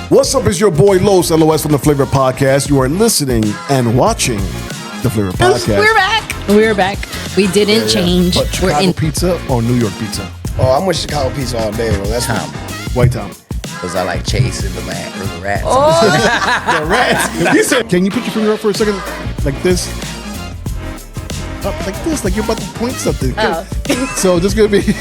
What's up? It's your boy Los, LOS from the Flava Podcast. You are listening and watching the Flava Podcast. We're back. We didn't change. But Chicago pizza or New York pizza? Oh, I'm with Chicago pizza all day. Well, that's Tom. White Tom. Because I like chasing the rats. The rats. You said, can you put your finger up for a second? Like this? Up like this. Like you're about to point something. Oh. So this is going to be...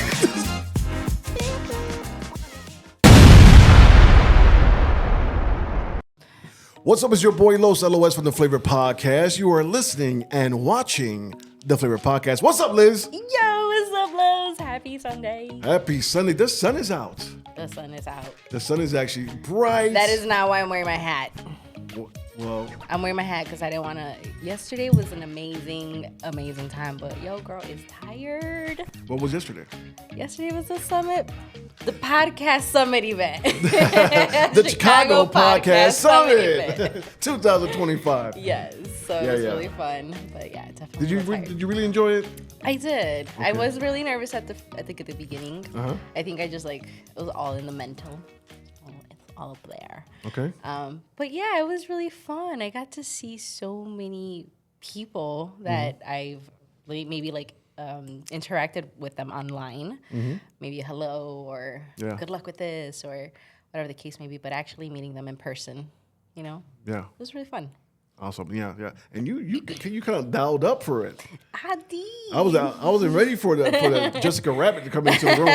What's up? It's your boy Los, LOS from the Flava Podcast. You are listening and watching the Flava Podcast. What's up, Liz? Yo, what's up, Los? Happy Sunday. Happy Sunday. The sun is out. The sun is out. The sun is actually bright. That is not why I'm wearing my hat. Well, I'm wearing my hat because I didn't want to. Yesterday was an amazing time, but yo, girl is tired. what was yesterday? Yesterday was the summit, the podcast summit event. The Chicago Podcast Summit 2025. Yes, so it was really fun. But yeah, definitely. Did you really enjoy it? I did. Okay. I was really nervous at the beginning. Uh-huh. I think I just it was all in the mental. It's all up there. Okay. But yeah, it was really fun. I got to see so many people that I've maybe interacted with them online. Maybe a hello or good luck with this or whatever the case may be. But actually meeting them in person, Yeah. it was really fun. Awesome. Yeah. And you kind of dialed up for it. I did. I wasn't ready for the Jessica Rabbit to come into the room.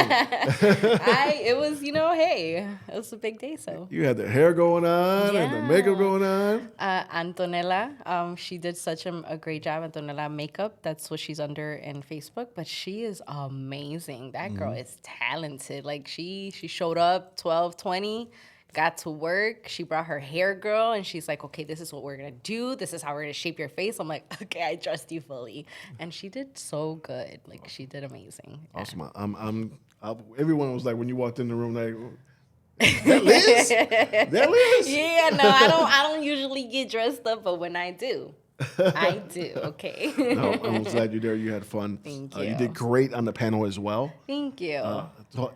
It was, hey, it was a big day, so. You had the hair going on and the makeup going on. Antonella, she did such a great job. Antonella Makeup, that's what she's under in Facebook, but she is amazing. That girl is talented. Like she showed up 12:20. Got to work. She brought her hair girl, and she's like, "Okay, this is what we're gonna do. This is how we're gonna shape your face." I'm like, "Okay, I trust you fully." And she did so good. Like she did amazing. Awesome. Everyone was like, when you walked in the room, like, that Liz? That Liz? Yeah, no, I don't usually get dressed up, but when I do, I do. Okay. No, I'm glad you're there. You had fun. Thank you. You did great on the panel as well. Thank you.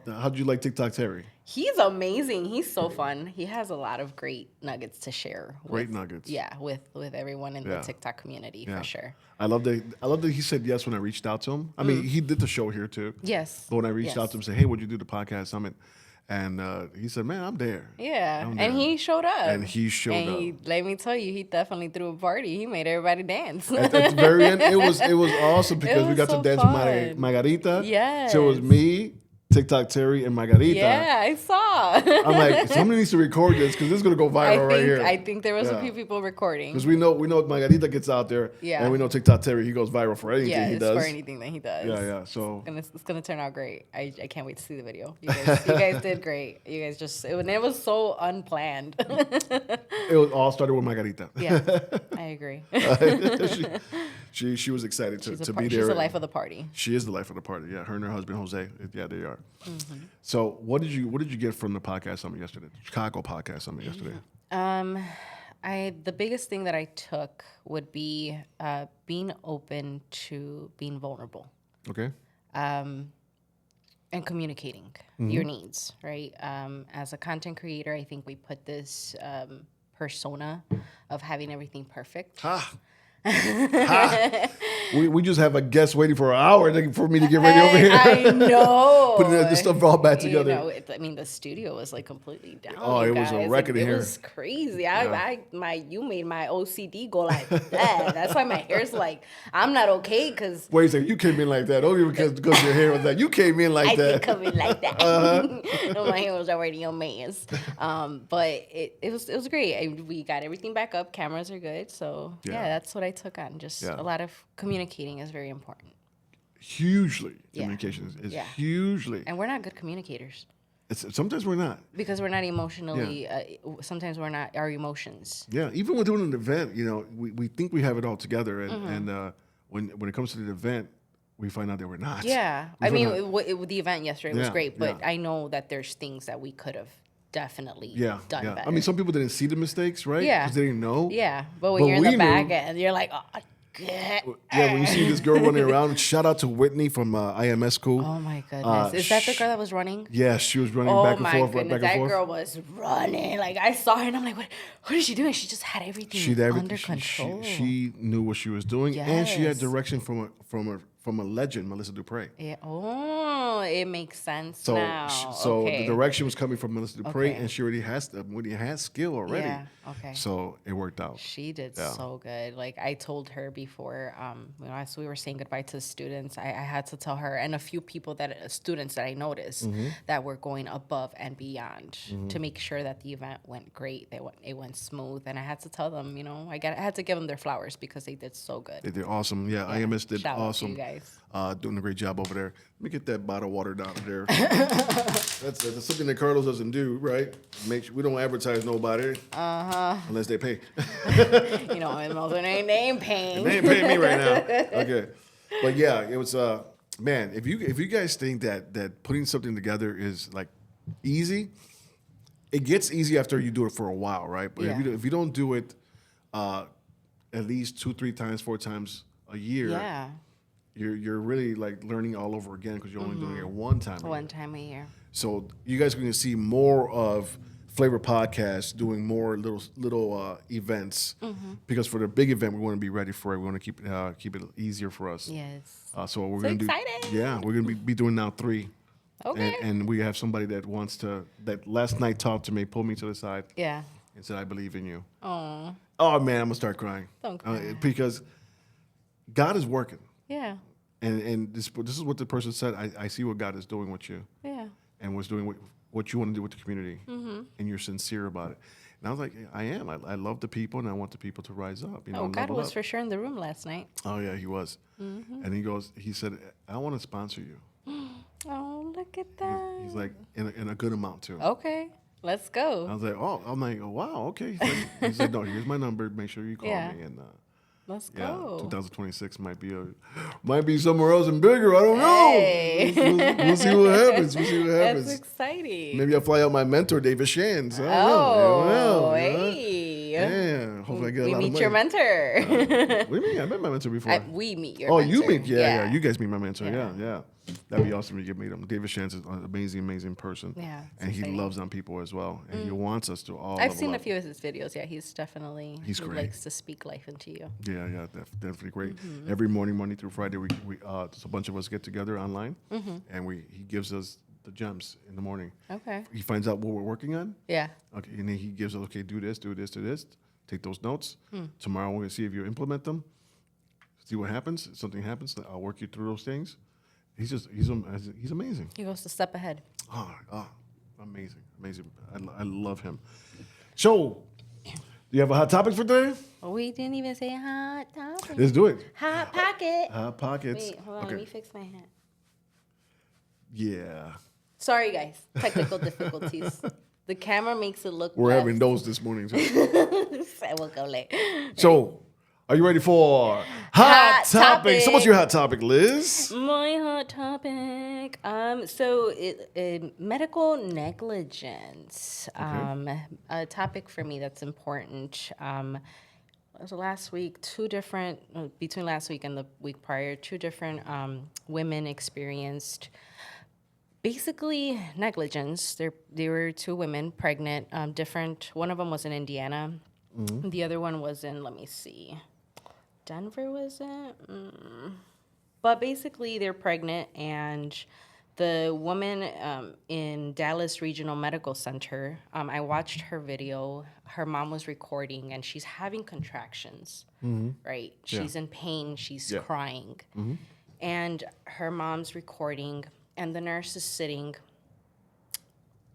How'd you like TikTok Terry? He's amazing. He's so fun. He has a lot of great nuggets to share. Great nuggets. Yeah, with everyone in the TikTok community for sure. I love that he said yes when I reached out to him. I mean, he did the show here too. Yes. But when I reached out to him, said, "Hey, would you do the podcast summit?" And he said, "Man, I'm there." Yeah, and he showed up. And he showed up. Let me tell you, he definitely threw a party. He made everybody dance. At the very end, it was awesome because we got to dance with Margarita. Yes. So it was me, TikTok Terry, and Margarita. Yeah, I saw. I'm like, somebody needs to record this because this is gonna go viral right here. I think there was a few people recording. Because we know Margarita gets out there, and we know TikTok Terry, he goes viral for anything he does. For anything that he does. Yeah. So it's gonna turn out great. I can't wait to see the video. You guys did great. You guys it was so unplanned. It all started with Margarita. Yeah, I agree. She was excited to be there. She's the life of the party. She is the life of the party. Yeah, her and her husband Jose. Yeah, they are. So what did you get from the podcast summit yesterday? The Chicago podcast summit yesterday. The biggest thing that I took would be being open to being vulnerable. Okay. And communicating your needs, right? As a content creator, I think we put this persona of having everything perfect. We just have a guest waiting for an hour for me to get ready over here. I know. Putting the stuff all back together. The studio was completely down. Oh, it was a record here. It was crazy. You made my OCD go like that. That's why my hair's I'm not okay because. Wait a second, you came in like that. Only because your hair was like you came in like that. I did come in like that. My hair was already a mess. But it was great. We got everything back up. Cameras are good. So yeah that's what I took on. Just a lot of communicating is very important. Hugely. Communication is hugely. And we're not good communicators. Sometimes we're not. Because we're not emotionally, sometimes we're not our emotions. Yeah, even when doing an event, we think we have it all together. And when it comes to the event, we find out that we're not. Yeah. The event yesterday was great, but I know that there's things that we could have definitely done better. I mean, some people didn't see the mistakes, right? Yeah. Because they didn't know. Yeah, but when you're in the back end, you're like, oh. Yeah. when you see this girl running around, shout out to Whitney from IMS School. Oh my goodness. Is that the girl that was running? Yeah, she was running Oh back and my forth, goodness. back and That forth. girl was running. Like I saw her and I'm like, what is she doing? She just had everything under control. She knew what she was doing, and she had Yes. direction from a legend, Melissa Dupre. Yeah. Oh, it makes sense now. So Okay. the direction was coming from Melissa Dupre, Okay. and she already has skill already. Yeah. Okay. So it worked out. She did so good. Like I told her before, as we were saying goodbye to the students, I had to tell her and a few people students that I noticed that were going above and beyond to make sure that the event went great. It went smooth, and I had to tell them, I had to give them their flowers because they did so good. They did awesome. Yeah, IMS did Shout out to awesome. you guys. Doing a great job over there. Let me get that bottle of water down there. That's something that Carlos doesn't do, right? Make sure we don't advertise nobody. Unless they pay. And also they ain't paying. They ain't paying me right now. Okay. But yeah, it was man, if you guys think that putting something together is like easy, it gets easy after you do it for a while, right? But if you don't do it at least 2, 3 times, 4 times a year, Yeah. you're really like learning all over again because you're only doing it one time. One time a year. So you guys are going to see more of Flava Podcast doing more little events because for the big event we want to be ready for it. We want to keep it easier for us. Yes. So what we're So going to do? excited. Yeah, we're going to be doing now 3. Okay. And we have somebody that wants to that last night talked to me, pulled me to the side, Yeah. and said, "I believe in you." Oh. Oh man, I'm gonna start crying. Don't cry. Because God is working, Yeah. and this is what the person said. I see what God is doing with you. Yeah. And was doing what you want to do with the community, and you're sincere about it. And I was like, I am. I love the people, and I want the people to rise up. Oh, God level was up. for sure in the room last night. Oh yeah, he was. And he said, I want to sponsor you. Oh, look at that. He's like, in a good amount too. Okay, let's go. I was like, oh wow, okay. He said, no, here's my number. Make sure you call Yeah. me. And Let's yeah, go. 2026 might be somewhere else and bigger. I don't know. Hey. We'll see what happens. That's exciting. Maybe I'll fly out my mentor, David Shands. I don't know. Hey. Yeah. Hopefully I get a We lot of meet money. your mentor. What do you mean? I met my mentor before. We meet your Oh, mentor. you meet? Yeah. You guys meet my mentor. Yeah. Yeah. That'd be awesome to meet him. David Shands is an amazing person. Yeah, it's And he exciting. loves on people as well. And he wants us to all I've level seen a up. few of his videos. Yeah, he's definitely, He's he great. likes to speak life into you. Yeah, definitely great. Mm-hmm. Every morning, Monday through Friday, we just a bunch of us get together online, and he gives us the gems in the morning. Okay. He finds out what we're working on. Yeah. Okay, and then he gives us, okay, do this. Take those notes. Tomorrow we're gonna see if you implement them. See what happens. If something happens, I'll work you through those things. He's amazing. He goes a step ahead. Amazing. I love him. So, do you have a hot topic for today? We didn't even say hot topic. Let's do it. Hot pocket. Hot pockets. Wait, hold on. Let me fix my hat. Yeah. Sorry, guys. Technical difficulties. The camera makes it look We're less. having those this morning too. I woke up late. So, are you ready for Hot So, what's topic. your hot topic, Liz? My hot topic. Medical negligence. A topic for me that's important. Last week, between last week and the week prior, 2 different women experienced basically negligence. They were 2 women pregnant. Different. One of them was in Indiana. The other one was in, let me see, Denver, was it? But basically, they're pregnant, and the woman in Dallas Regional Medical Center, I watched her video. Her mom was recording, and she's having contractions, right? She's in pain. She's crying. And her mom's recording, and the nurse is sitting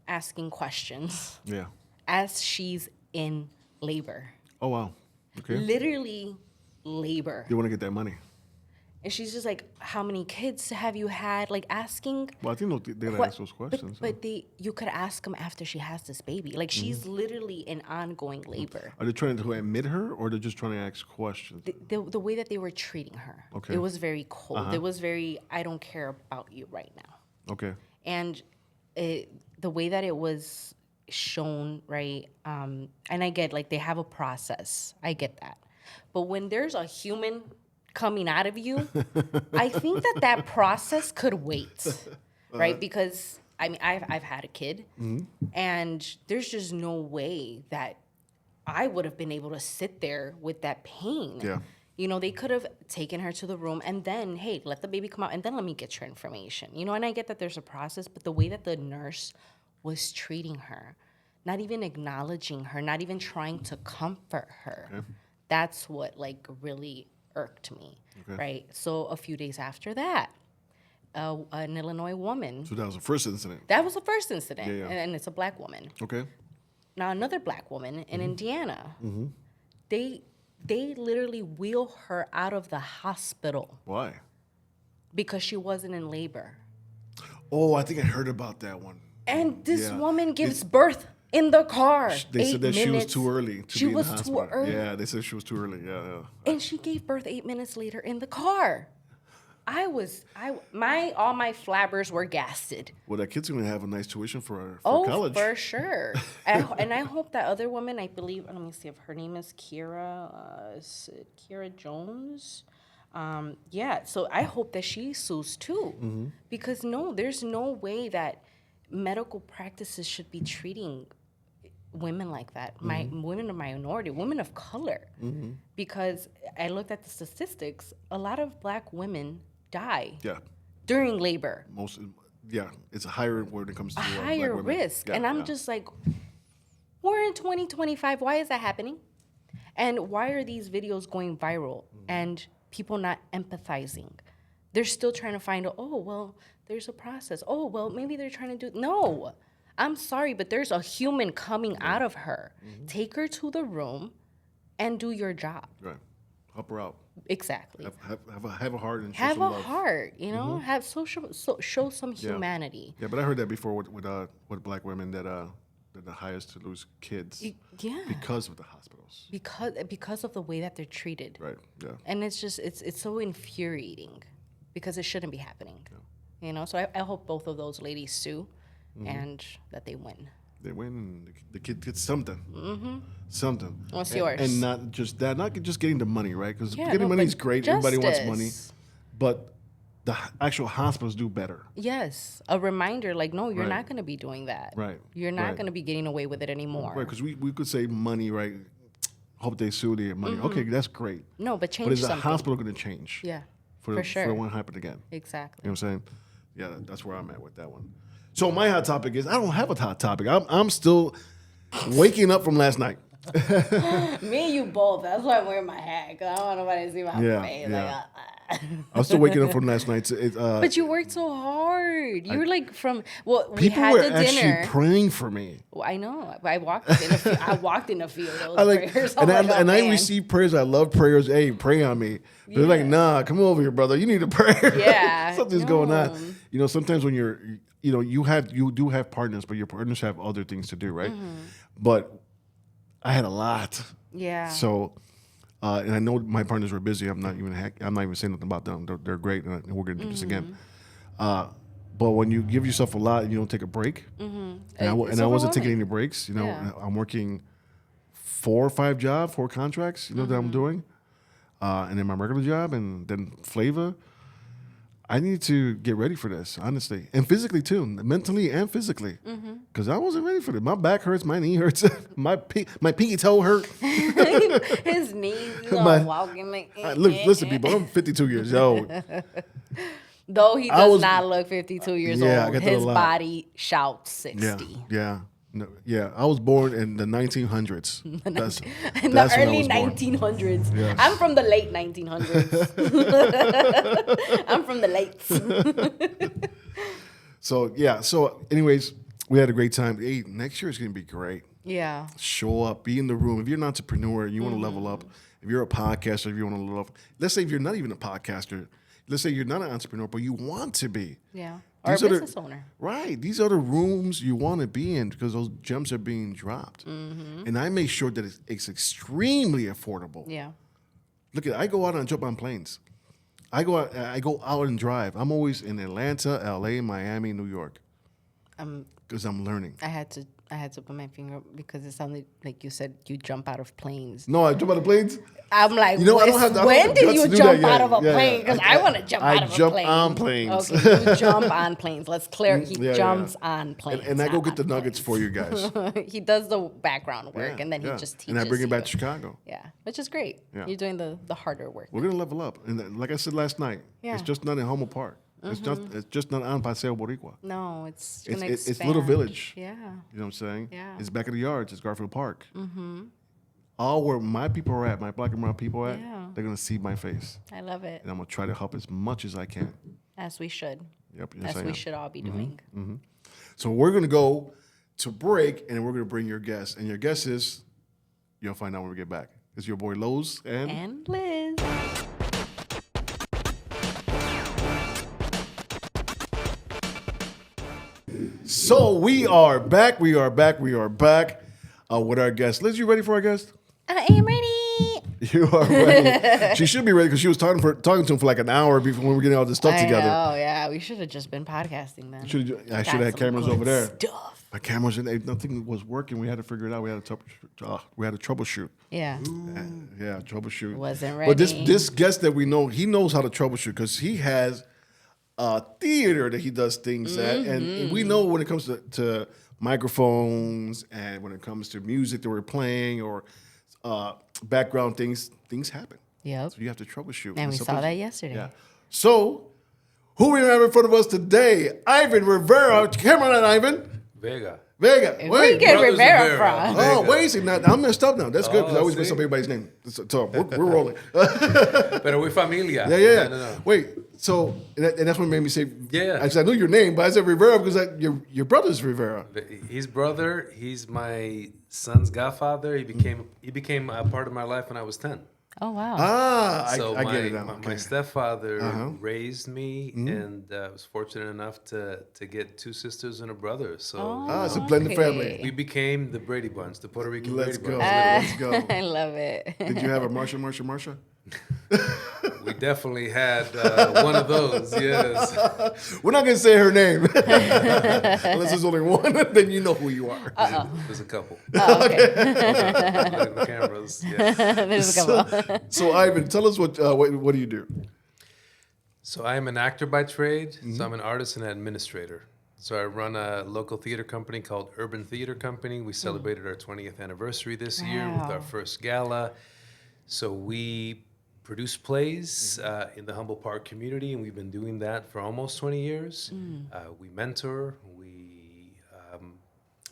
asking questions Yeah. as she's in labor. Oh wow. Okay. Literally labor. You want to get that money? And she's just like, how many kids have you had? Like asking. Well, I think they're gonna ask those questions. But you could ask them after she has this baby. Like she's literally in ongoing labor. Are they trying to admit her, or they're just trying to ask questions? The way that they were treating her, Okay. it was very cold. It was very, I don't care about you right now. Okay. And the way that it was shown, right? And I get like they have a process. I get that. But when there's a human coming out of you, I think that process could wait, right? Because I mean, I've had a kid, and there's just no way that I would have been able to sit there with that pain. Yeah. You know, they could have taken her to the room and then, hey, let the baby come out and then let me get your information. You know, and I get that there's a process, but the way that the nurse was treating her, not even acknowledging her, not even trying to comfort her, that's what like really irked me, right? So a few days after that, an Illinois woman. So that was the first incident. That was the first incident, Yeah. and it's a black woman. Okay. Now another black woman in Indiana, they literally wheel her out of the hospital Why? because she wasn't in labor. Oh, I think I heard about that one. And this Yeah. woman gives birth in the car. They said that she was minutes. too early to She be in was the too hospital. early. Yeah, they said she was too early. Yeah. And she gave birth 8 minutes later in the car. All my flabbers were gasted. Well, that kid's going to have a nice tuition for Oh, college. for sure. and I hope that other woman, I believe, let me see if her name is Kira, Kira Jones. Yeah, so I hope that she sues too. Because no, there's no way that medical practices should be treating women like that. Women of minority, women of color. Because I looked at the statistics, a lot of black women die Yeah. during labor. It's a higher when it comes to A black higher women. risk. Yeah, And I'm yeah. just like, we're in 2025. Why is that happening? And why are these videos going viral and people not empathizing? They're still trying to find, there's a process. Oh, well, maybe they're trying to do. No, I'm sorry, but there's a human coming out of her. Take her to the room and do your job. Right. Help her out. Exactly. Have a heart and show Have some a love. heart, you know, have show some Yeah. humanity. Yeah, but I heard that before with black women that they're the highest to lose kids Yeah. because of the hospitals. Because of the way that they're treated. Right. Yeah. And it's just it's so infuriating because it shouldn't be happening. You know, so I hope both of those ladies sue and that they win. They win and the kid gets something. Something. What's And- yours? And not just that, not just getting the money, right? Because Yeah, getting no, money but is great. Everybody wants money. justice. But the actual hospitals do better. Yes, a reminder like, no, you're Right. not going to be doing that. Right, You're not right. going to be getting away with it anymore. Right, because we could say money, right? Hope they sue their money. Okay, that's great. No, but change But is the something. hospital going to change? Yeah, For for sure. it won't happen again. Exactly. You know what I'm saying? Yeah, that's where I'm at with that one. So my hot topic is I don't have a hot topic. I'm still waking up from last night. Me and you both. That's why I'm wearing my hat. 'Cause I don't want nobody to see my Yeah, face. yeah. I'm still waking up from last night. But you worked so hard. You were like we People had were the actually dinner. praying for me. Well, I know. I walked in a few. I walked in a few of those I like, prayers. and I'm like, oh, I man. receive prayers. I love prayers. Hey, pray on me. But they're like, nah, come over here, brother. You need a prayer. Yeah, Something's going on. no. You know, sometimes when you do have partners, but your partners have other things to do, right? But I had a lot. Yeah. So, and I know my partners were busy. I'm not even saying nothing about them. They're great, and we're gonna do this again. But when you give yourself a lot and you don't take a break, and I It's wasn't taking overwhelming. any breaks. You know, Yeah. I'm working 4 or 5 jobs, 4 contracts. You know that I'm doing, and then my regular job, and then Flava. I need to get ready for this, honestly, and physically too, mentally and physically, because I wasn't ready for it. My back hurts, my knee hurts, my pinky toe hurt. His knees, walking like. Listen, people, I'm 52 years old. Though he I does was- not look 52 years Yeah, I old, got that a his lot. body shouts 60. Yeah. No, yeah, I was born in the 1900s. That's In the when I early was born. 1900s. Yes. I'm from the late 1900s. I'm from the late. So yeah. So anyways, we had a great time. Hey, next year is gonna be great. Yeah. Show up, be in the room. If you're an entrepreneur, you want to level up. If you're a podcaster, if you want to level up. Let's say if you're not even a podcaster. Let's say you're not an entrepreneur, but you want to be. Yeah. Or a These are the- business owner. Right. These are the rooms you want to be in because those gems are being dropped. And I make sure that it's extremely affordable. Yeah. Look at I go out and jump on planes. I go out and drive. I'm always in Atlanta, LA, Miami, New York because I'm learning. I had to I had to put my finger up because it sounded like you said you jump out of planes. No, I jump out of planes. I'm like, You know, I don't have the when did guts you to do jump that out yet. of a Yeah, plane? yeah. Because I want to jump out of a plane. I jump on planes. Okay, you jump on planes. Let's clear. He jumps on planes. And I go not get the on nuggets for you guys. planes. He does the background work, Yeah, and then yeah. he just teaches And I bring it back you. to Chicago. Yeah, which is great. Yeah. You're doing the harder work. We're gonna level up, and like I said last night, Yeah. it's just not in Humboldt Park. It's just not on Paseo Boricua. No, it's It's Little Village. Yeah. You know what I'm saying? Yeah. It's back of the yards. It's Garfield Park. Mm-hmm. All where my people are at, my black and brown people at, Yeah. they're gonna see my face, I love it. and I'm gonna try to help as much as I can. As we should. Yep. Yes, As I we am. should all be doing. So we're gonna go to break, and we're gonna bring your guest, and your guest is, you'll find out when we get back. It's your boy Lowe's and. And Liz. So we are back. We are back. We are back with our guest. Liz, you ready for our guest? I am ready. You are ready. She should be ready because she was talking to him for like an hour before we were getting all this stuff together. Oh yeah. We should have just been podcasting then. I should have Got had some cameras good over there. Stuff. My cameras, nothing was working. We had to figure it out. We had to troubleshoot. Yeah. Yeah, troubleshoot. Wasn't But ready. this guest that we know, he knows how to troubleshoot because he has a theater that he does things at, and we know when it comes to microphones and when it comes to music that we're playing or background things happen. Yep. So you have to troubleshoot. And we saw sometimes- that yesterday. Yeah. So who we have in front of us today? Ivan Rivera. Come on, Ivan. Vega. Vega. Where you get Brothers Rivera Rivera. from? Oh, Vega. wait, see, now, I'm messed up now. That's good because I always mess see? up everybody's name. So we're rolling. Pero we familia. Yeah. No. Wait, so and that's what made me say. Yeah. Actually, I knew your name, but I said Rivera because your brother's Rivera. His brother, he's my son's godfather. He became a part of my life when I was 10. Oh wow. So I my, get it now. my Okay. stepfather raised me, and I was fortunate enough to get two sisters and a brother. So It's a blended Okay. family. we became the Brady Bunch, the Puerto Rican Let's Brady go. Bunch. Let's go. I love it. Did you have a Marsha? We definitely had one of those. Yes. We're not gonna say her name unless there's only one. Then you know who you are. There's a couple. Oh, okay. The cameras. Yeah. There's a couple. So Ivan, tell us what do you do? So I am an actor by trade. So I'm an artist and an administrator. So I run a local theater company called UrbanTheater Company. We celebrated our 20th anniversary this year with our first gala. So we produce plays in the Humboldt Park community, and we've been doing that for almost 20 years. We mentor,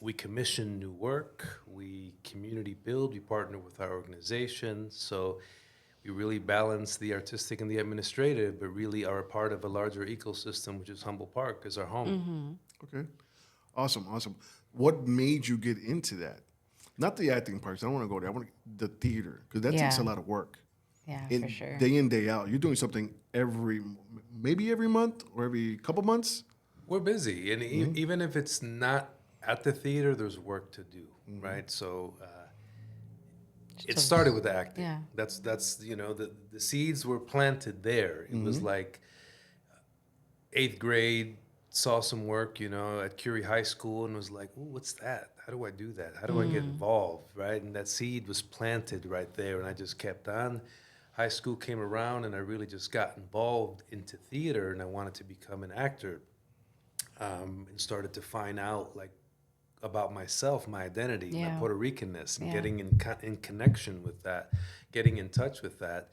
we commission new work, we community build, we partner with our organization. So we really balance the artistic and the administrative, but really are a part of a larger ecosystem, which is Humboldt Park, is our home. Okay, awesome. What made you get into that? Not the acting parts. I don't want to go there. I want the theater because that takes a Yeah. lot of work. Yeah, And for sure. day in, day out. You're doing something maybe every month or every couple months. We're busy, and even if it's not at the theater, there's work to do, right? So it started with the acting. Yeah. That's the seeds were planted there. It was like 8th grade, saw some work, at Curie High School, and was like, "Ooh, what's that? How do I do that? How do I get involved?" Right, and that seed was planted right there, and I just kept on. High school came around, and I really just got involved into theater, and I wanted to become an actor, and started to find out about myself, my identity, my Yeah. Puerto Ricanness, and Yeah. getting in connection with that, getting in touch with that.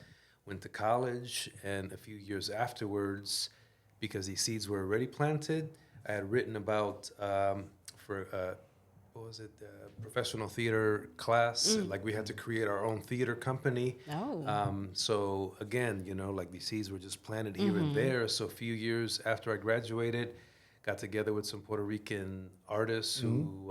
Went to college, and a few years afterwards, because these seeds were already planted, I had written about professional theater class. Like we had to create our own theater company. Oh. So again, these seeds were just planted here and there. So a few years after I graduated, got together with some Puerto Rican artists who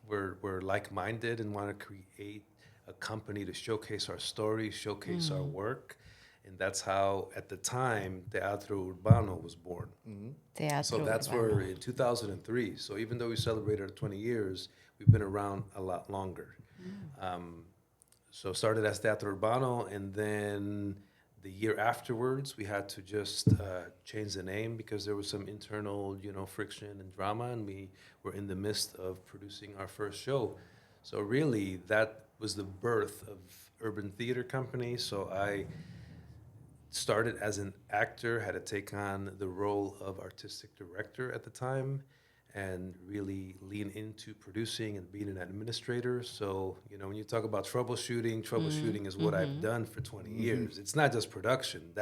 were like-minded and wanted to create a company to showcase our stories, showcase our work. And that's how, at the time, Teatro Urbano was born. Teatro So that's Urbano. where in 2003. So even though we celebrated our 20 years, we've been around a lot longer. So started as Teatro Urbano, and then The year afterwards, we had to just change the name because there was some internal, friction and drama, and we were in the midst of producing our first show. So really, that was the birth of Urban Theater Company. So I started as an actor, had to take on the role of artistic director at the time, and really lean into producing and being an administrator. So, when you talk about troubleshooting is what I've done for 20 years. It's not just production.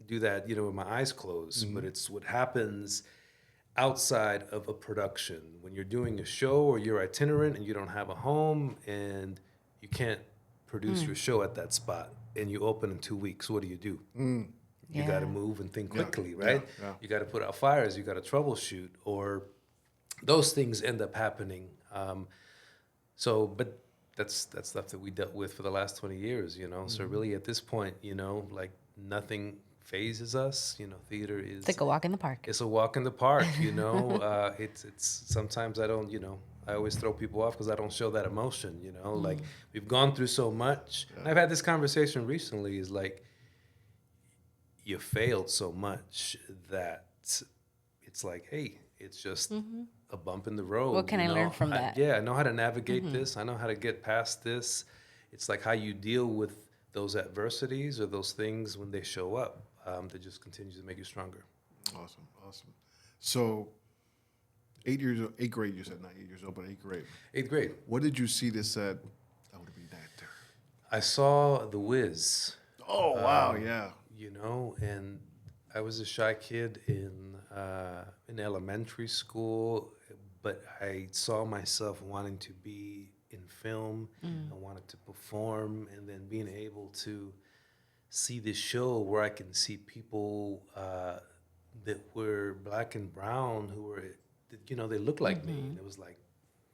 Do that, with my eyes closed, but it's what happens outside of a production. When you're doing a show or you're itinerant and you don't have a home and you can't produce your show at that spot and you open in 2 weeks, what do? You got to move and think quickly, right? Yeah. You got to put out fires, you got to troubleshoot, or those things end up happening. But that's stuff that we dealt with for the last 20 years, So really at this point, like nothing phases us. Theater is... It's like a walk in the park. It's a walk in the park, It's sometimes I don't, I always throw people off because I don't show that emotion, Like we've gone through so much. Yeah. I've had this conversation recently is like, you failed so much that it's like, hey, it's just a bump in the road. What can I learn from that? I know how to navigate this. I know how to get past this. It's like how you deal with those adversities or those things when they show up that just continues to make you stronger. Awesome. So 8th grade, you said, not 8 years old, but 8th grade. 8th grade. What did you see that said, I want to be an actor? I saw The Wiz. Oh, wow, yeah. And I was a shy kid in elementary school, but I saw myself wanting to be in film. I wanted to perform, and then being able to see this show where I can see people that were black and brown who were, they looked like me. And it was like,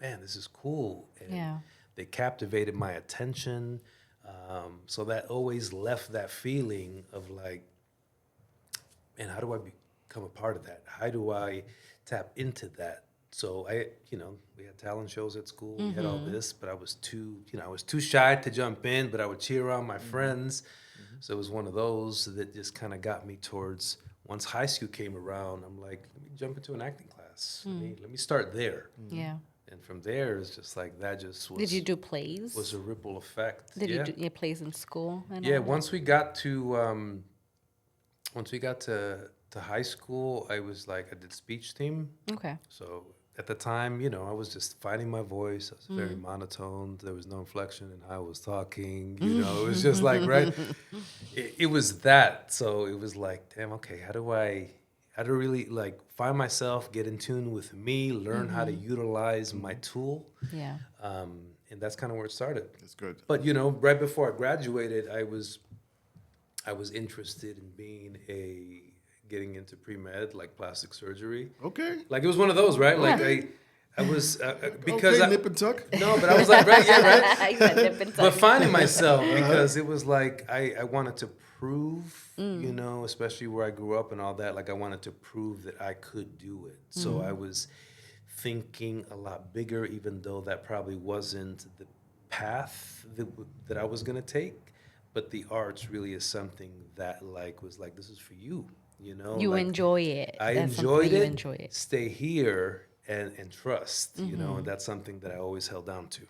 man, this is cool. And they captivated my attention. So that always left that feeling of like, man, how do I become a part of that? How do I tap into that? So we had talent shows at school. We had all this, but I was too shy to jump in, but I would cheer on my friends. So it was one of those that just kind of got me towards, once high school came around, I'm like, let me jump into an acting class. Let me start there. Yeah. And from there, it's just like, that just was... Did you do plays? Was a ripple effect. Did you do your plays in school? Once we got to high school, I did speech team. Okay. So at the time, I was just finding my voice. I was very monotone. There was no inflection in how I was talking. It was just like, right? It was that. So it was like, damn, okay, how do I really like find myself, get in tune with me, learn how to utilize my tool. Yeah. And that's kind of where it started. That's good. But, right before I graduated, I was interested in getting into pre-med, like plastic surgery. Okay. Like it was one of those, right? Like I was, because okay, nip and tuck. No, but I was like, right, yeah, right. I said nip and tuck. But finding myself, because it was like, I wanted to prove, especially where I grew up and all that, like I wanted to prove that I could do it. So I was thinking a lot bigger, even though that probably wasn't the path that I was going to take. But the arts really is something that was like, this is for you, You like, enjoy it. I enjoyed it. You enjoy it. Stay here and trust, and that's something that I always held down to.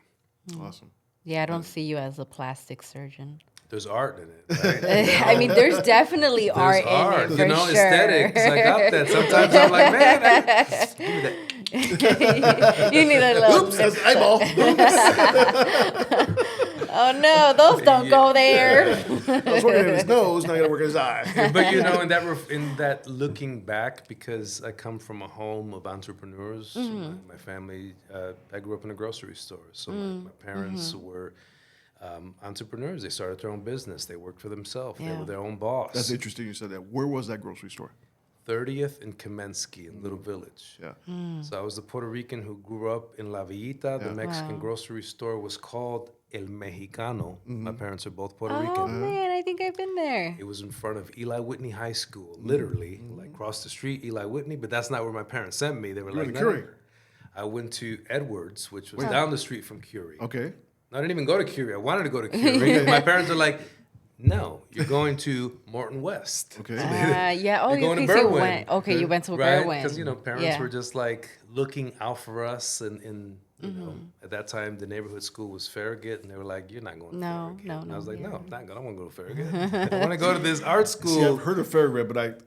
Awesome. Yeah, I don't see you as a plastic surgeon. There's art in it, right? I mean, there's definitely art in it, for sure. Aesthetics. I got that. Sometimes I'm like, man, give me that. You need a little... Oops, that's eyeball. Oh, no, those don't go there. I was working in his nose, now I got to work in his eye. But, in that looking back, because I come from a home of entrepreneurs, my family, I grew up in a grocery store. So my parents were entrepreneurs. They started their own business. They worked for themselves. Yeah. They were their own boss. That's interesting you said that. Where was that grocery store? 30th and Kamensky in Little Village. Yeah. So I was the Puerto Rican who grew up in La Villita. The Mexican grocery store was called El Mexicano. My parents are both Puerto Rican. Oh, man, I think I've been there. It was in front of Eli Whitney High School, literally, like across the street, Eli Whitney, but that's not where my parents sent me. They were like, Curie. I went to Edwards, which was down the street from Curie. Okay. I didn't even go to Curie. I wanted to go to Curie. My parents are like, No, you're going to Morton West. Okay. Yeah. Oh, You're going to okay, so you Berwyn. went. Okay, you went to Right? Berwyn. Because, parents Yeah. were just like looking out for us. And you know, at that time, the neighborhood school was Farragut. And they were like, you're not going to No, Farragut. no, And I was no, like, yeah. no, I'm not going. I want to go to Farragut. I want to go to this art school. See, I've heard of Farragut, but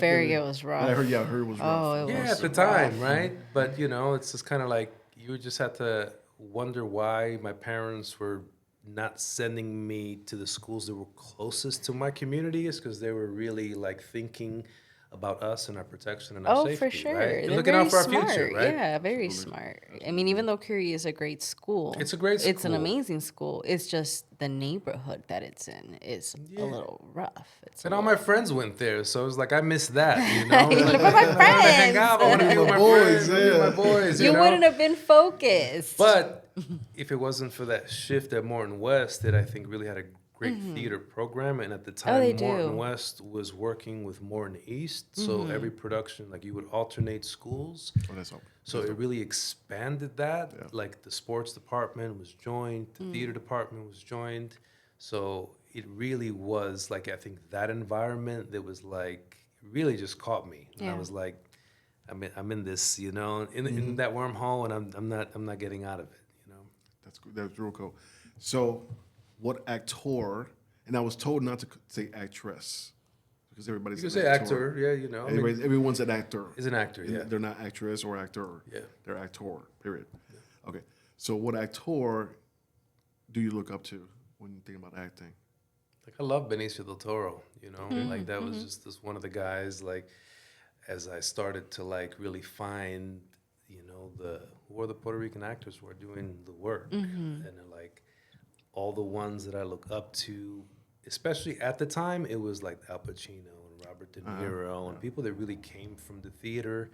Farragut was rough. I heard it was rough. Oh, it Yeah, was at the time, right? But it's just kind of like you just had to wonder why my parents were not sending me to the schools that were closest to my community. Is because they were really like thinking about us and our protection and our safety. for sure. Right? They're Looking very out for our smart. future, right? Yeah, very smart. I mean, even though Curie is a great school, It's a great It's an school. amazing school. It's just the neighborhood that it's in is a little rough. It's And a all little- my friends went there, so it was like I missed that. Like, But my I want to hang friends. out. I want to be with my boys, friends. Yeah. My boys. You know? wouldn't have been focused. But if it wasn't for that shift at Morton West, that I think really had a great theater program, and at the time, they Morton do. West was working with Morton East, so every production, like you would alternate schools. Oh, that's all. So it really expanded that. Like the sports department was joined, the theater department was joined. So it really was like I think that environment that was like really just caught me. And I Yeah. was like, I'm in this, in that wormhole, and I'm not getting out of it. That's real cool. So, what actor? And I was told not to say actress because everybody's You can an say actor, yeah, Everyone's an actor. is an actor, yeah. They're not actress or actor. Yeah. They're actor. Period. Okay. So, what actor do you look up to when you think about acting? Like I love Benicio del Toro, like that was just this one of the guys. Like as I started to like really find, who are the Puerto Rican actors who are doing the work, and then, like all the ones that I look up to, especially at the time, it was like Al Pacino and Robert De Niro and people that really came from the theater,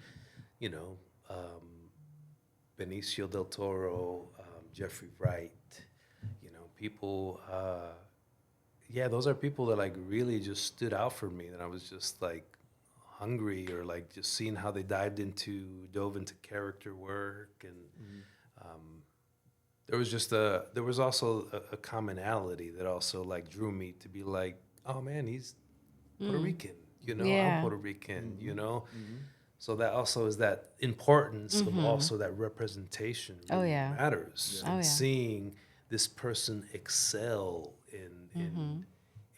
Benicio del Toro, Jeffrey Wright, people. Those are people that like really just stood out for me. That I was just like hungry, or like just seeing how they dove into character work, and there was also a commonality that also like drew me to be like, oh man, he's Puerto Rican, Yeah. I'm Puerto Rican, So that also is that importance of also that representation really matters. Oh, yeah. And seeing this person excel in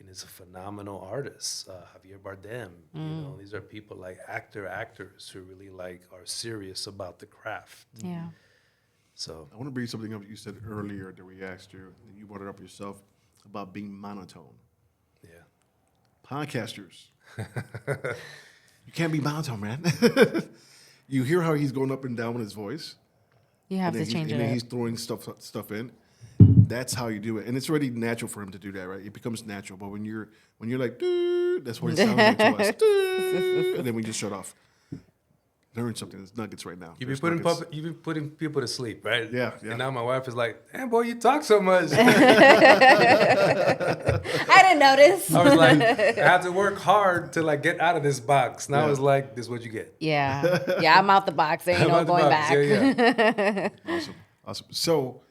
is a phenomenal artist, Javier Bardem. These are people like actors who really like are serious about the craft. Yeah. So I want to bring something up you said earlier that we asked you, and you brought it up yourself about being monotone. yeah, Podcasters, you can't be monotone, man. You hear how he's going up and down with his voice. You have to change and then it he's up. throwing stuff in. That's how you do it, and it's already natural for him to do that, right? It becomes natural. But when you're like, "Doo," that's what it sounds like to us. "Doo," and then we just shut off. Learn something. There's nuggets right now. you've There's been nuggets. putting people to sleep, right? Yeah. And now my wife is like, "Damn boy, you talk so much." I didn't notice. I was like, I have to work hard to like get out of this box. Now Yeah. it's like, this is what you get. Yeah, I'm out the box. There ain't I'm no out the going box. back. Yeah. Awesome. So,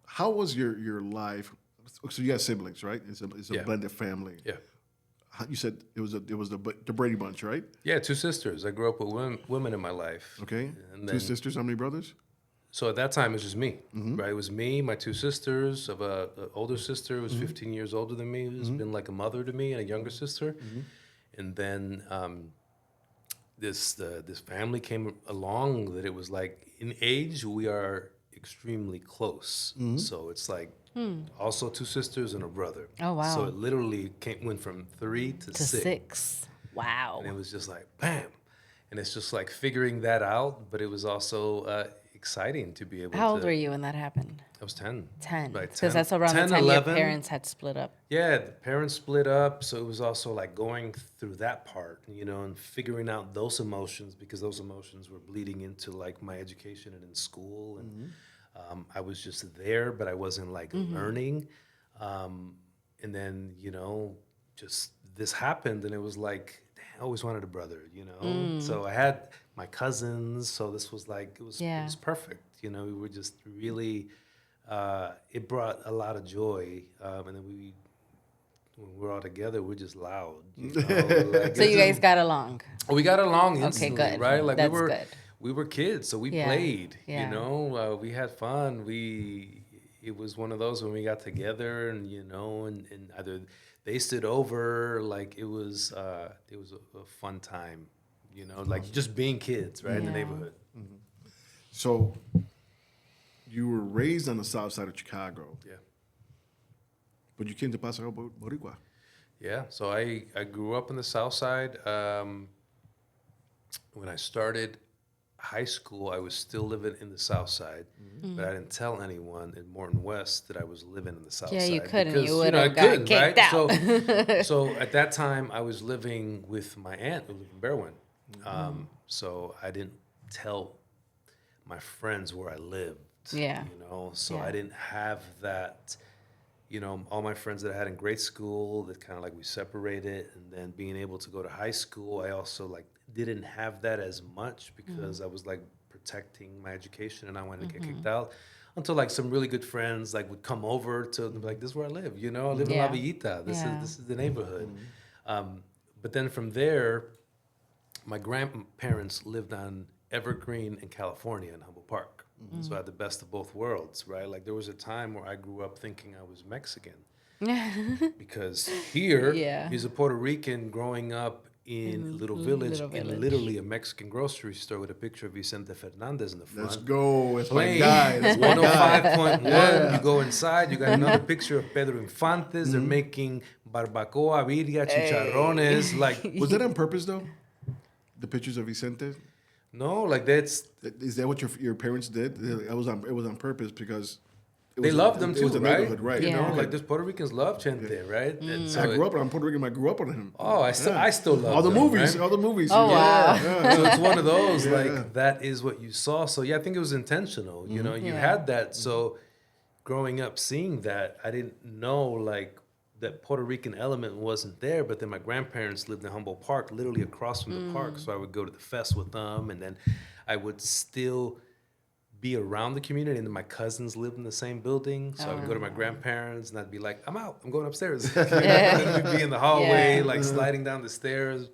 how was your life? So you got siblings, right? It's a Yeah. blended family. Yeah. You said it was the Brady Bunch, right? Yeah, 2 sisters. I grew up with women in my life. Okay. And 2 then, sisters. How many brothers? so at that time, it was just me, right? It was me, my 2 sisters, of an older sister who was 15 years older than me, who's been like a mother to me, and a younger sister. And then this family came along that it was like, in age, we are extremely close. So it's like also 2 sisters and a brother. Oh, wow. So it literally went from 3 to To 6. Wow. And it was just like, bam. And it's just like figuring that out. But it was also exciting to be able to. How old were you when that happened? I was 10. 10. Right, Because that's around 10, the time 11. your parents had split up. Yeah, the parents split up. So it was also like going through that part, and figuring out those emotions, because those emotions were bleeding into like my education and in school. And I was just there, but I wasn't like learning. And then, just this happened, and it was like, I always wanted a brother, So I had my cousins, so this was like, it was perfect. We were just really, it brought a lot of joy. And then we when we're all together, we're just loud. You know? Like, So you guys got along. we got along Okay, instantly, good. right? Like That's we were good. we were kids, so we Yeah, played. yeah. You know, we had fun. It was one of those when we got together, and and either they stood over, like it was a fun time. You know, like just being kids, right, in the Yeah. neighborhood. So you were raised on the south side of Chicago, Yeah. but you came to Paso Boricua. Yeah, so I grew up on the South Side. When I started high school, I was still living in the South Side, but I didn't tell anyone in Morton West that I was living in the South Yeah, Side. you couldn't. Because, You would I have got couldn't, kicked right? out. So at that time, I was living with my aunt who lived in Berwyn. So I didn't tell my friends where I lived. Yeah. So Yeah. I didn't have that. All my friends that I had in grade school, that kind of like we separated, and then being able to go to high school, I also like didn't have that as much because I was like protecting my education and I wanted to get kicked out until like some really good friends like would come over to be like, this is where I live, I live in La Yeah. Villita. This Yeah. is the neighborhood. But then from there, my grandparents lived on Evergreen in California in Humboldt Park. So I had the best of both worlds, right? Like there was a time where I grew up thinking I was Mexican because here Yeah. he's a Puerto Rican growing up in Little Village, Little in Village. literally a Mexican grocery store with a picture of Vicente Fernandez in the front. Let's go. It's my Playing guy. That's my guy. 105.1. You go inside, you got another picture of Pedro Infantes. They're making barbacoa, birria, chicharrones. Like, Was that on purpose, though? The pictures of Vicente? no, like that's. Is that what your parents did? It was on purpose because They loved them too, It was a right? neighborhood, right? You Yeah. know, like there's Puerto Ricans love Chente, right? And so I grew up on Puerto Rican. I grew up on him. Oh, I still love all the them, movies. right? All the movies. Oh, wow. So it's one of those Yeah. like that is what you saw. So yeah, I think it was intentional. You know, you Yeah. had that. So growing up, seeing that, I didn't know like that Puerto Rican element wasn't there. But then my grandparents lived in Humboldt Park, literally across from the park. So I would go to the fest with them, and then I would still be around the community, and then my cousins lived in the same building. So I would go to my grandparents, and I'd be like, "I'm out. I'm going upstairs." And then we'd be in the hallway, Yeah. like sliding down the stairs,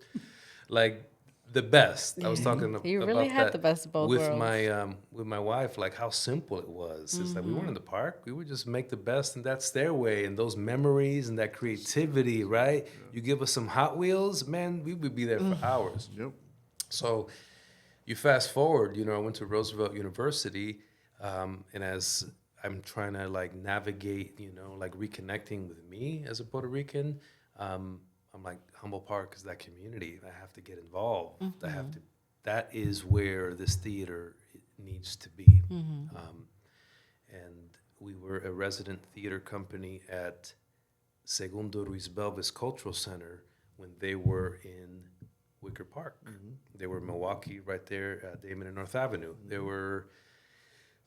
like the best. I was talking You about really had that the best of both with worlds. my wife, like how simple it was. It's like we weren't in the park. We would just make the best in that stairway and those memories and that creativity, right? You give us some Hot Wheels, man, we would be there for hours. Yep. So you fast forward, I went to Roosevelt University, and as I'm trying to like navigate, like reconnecting with me as a Puerto Rican, I'm like, Humboldt Park is that community. I have to get involved. That is where this theater needs to be. And we were a resident theater company at Segundo Ruiz Belvis Cultural Center when they were in Wicker Park. They were in Milwaukee, right there at Damon and North Avenue.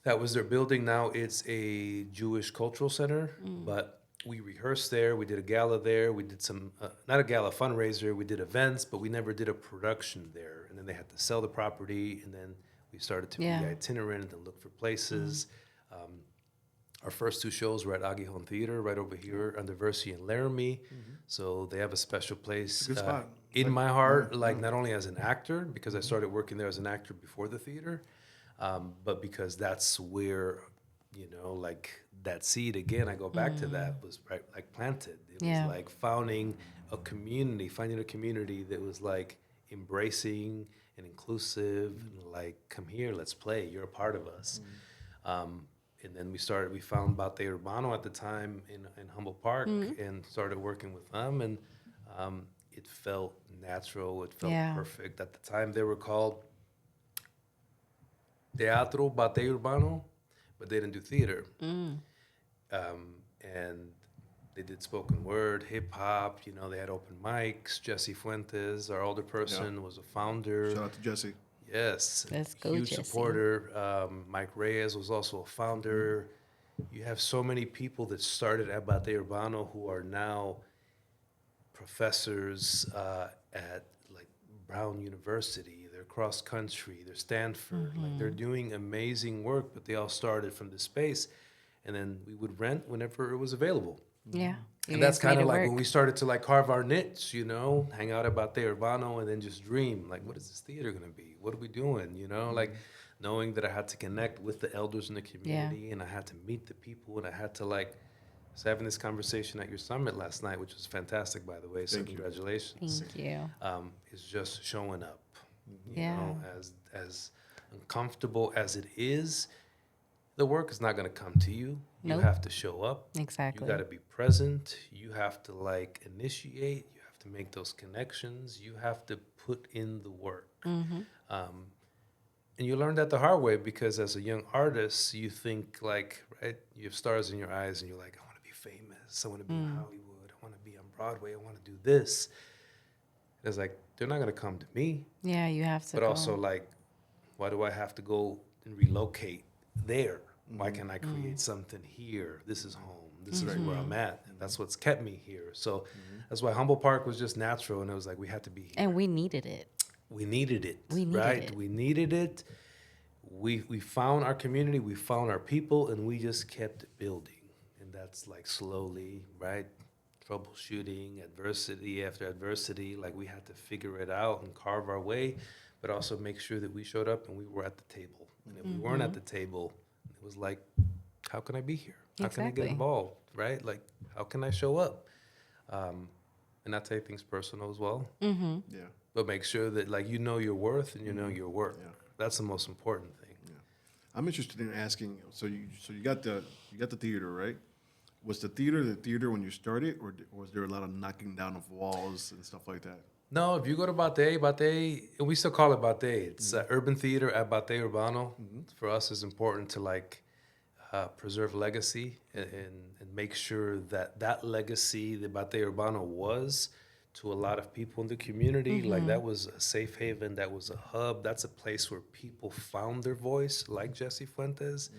That was their building. Now it's a Jewish cultural center, but we rehearsed there. We did a gala there. We did some, not a gala, fundraiser. We did events, but we never did a production there. And then they had to sell the property, and then we started to be itinerant and look for places. Our first two shows were at Aguijón Theater, right over here on Diversity in Laramie. So they have a special place Good spot. in my heart, like not only as an actor, because I started working there as an actor before the theater, but because that's where, like that seed, again, I go back to that, was right, like planted. It was like finding a community that was like embracing and inclusive, and like, come here, let's play, you're a part of us. And then we found Bate Urbano at the time in Humboldt Park and started working with them. And it felt natural. It felt perfect. At the time, they were called Teatro Bate Urbano, but they didn't do theater. And they did spoken word, hip hop. They had open mics. Jesse Fuentes, our older person, was a founder. Shout out to Jesse. Yes. Let's go, huge Jesse. supporter. Mike Reyes was also a founder. You have so many people that started at Bate Urbano who are now professors at like Brown University. They're cross country. They're Stanford. Like they're doing amazing work, but they all started from this space. And then we would rent whenever it was available. Yeah. And that's kind of like when we started to like carve our niche, you know, hang out at Bate Urbano and then just dream, like, what is this theater going to be? What are we doing? You know, like knowing that I had to connect with the elders in the community and I had to meet the people and I had to like, so having this conversation at your summit last night, which was fantastic, by the way, so congratulations. Thank you. Is just showing up, you know, as uncomfortable as it is, the work is not going to come to you. You have to show up. Exactly. You got to be present. You have to like initiate. You have to make those connections. You have to put in the work. And you learn that the hard way because as a young artist, you think like, right, you have stars in your eyes and you're like, I want to be famous. I want to be in Hollywood. I want to be on Broadway. I want to do this. It's like, they're not going to come to me. Yeah, you have to But also like, why do I have to go and relocate there? Why can't I create something here? This is home. This is where I'm at. And that's what's kept me here. So that's why Humble Park was just natural. And it was like, we had to be here. And we needed it. We needed it. We needed right? it. We needed it. We found our community. We found our people. And we just kept building. And that's like slowly, right? Troubleshooting, adversity after adversity. Like we had to figure it out and carve our way. But also make sure that we showed up and we were at the table. And if we weren't at the table, it was like, how can I be here? How can I get involved, right? Like, how can I show up? And not take things personal as well. Yeah. But make sure that, like, you know your worth and you know your work. Yeah. That's the most important thing. Yeah. I'm interested in asking, so you got the theater, right? Was the theater when you started, or was there a lot of knocking down of walls and stuff like that? No, if you go to Bate, and we still call it Bate. It's Urban Theater at Bate Urbano. For us, it's important to like preserve legacy and make sure that legacy that Bate Urbano was to a lot of people in the community. Like that was a safe haven. That was a hub. That's a place where people found their voice, like Jesse Fuentes.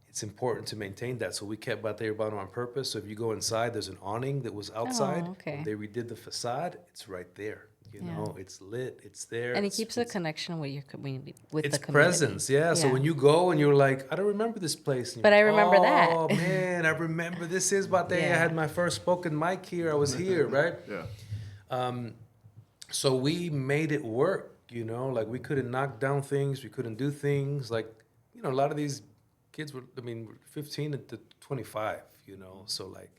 It's important to maintain that. So we kept Bate Urbano on purpose. So if you go inside, there's an awning that was outside. Oh, okay. When they redid the facade, it's right there. You know, it's lit, it's there. And it keeps a connection with your community, with it's the community. presence, yeah. So when you go and you're like, I don't remember this place. And But I you're like, remember that. Oh, man, I remember this is Bate. I had my first spoken mic here. I was here, right? Yeah. So we made it work, you know. Like, we couldn't knock down things. We couldn't do things. Like, you know, a lot of these kids were, 15 to 25, you know. So, like,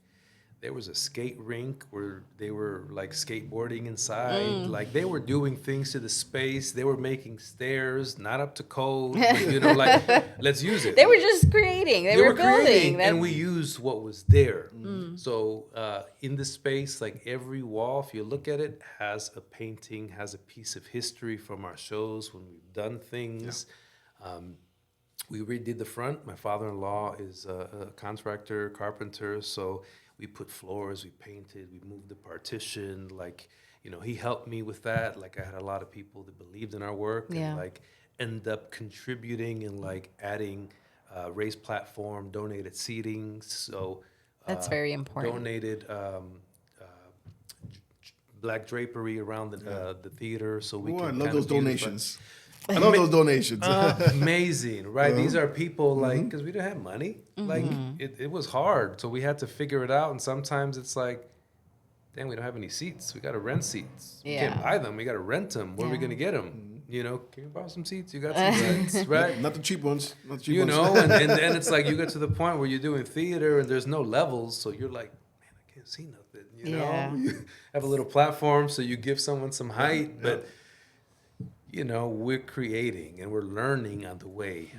there was a skate rink where they were, like, skateboarding inside. Like, they were doing things to the space. They were making stairs, not up to code. But, you know, like, let's use it. They were just creating. They were building. Creating, and we used what was there. So in the space, like, every wall, if you look at it, has a painting, has a piece of history from our shows when we've done things. Yeah. We redid the front. My father-in-law is a contractor, carpenter, so we put floors, we painted, we moved the partition. Like, you know, he helped me with that. Like, I had a lot of people that believed in our work and, like, end up contributing and, like, adding raised platform, donated seating. So that's very important. Donated black drapery around the theater, so we can. I love those donations. I love those donations. Amazing, right? These are people, like, because we didn't have money. Like, it was hard, so we had to figure it out. And sometimes it's like, damn, we don't have any seats. We got to rent seats. We can't buy them. We got to rent them. Where are we going to get them? You know, can you borrow some seats? You got some seats, right? Not the cheap ones. Not the cheap you ones. know, and then it's like you get to the point where you're doing theater and there's no levels, so you're like, man, I can't see nothing. You know, you have a little platform, so you give someone some height, but you know, we're creating and we're learning on the way.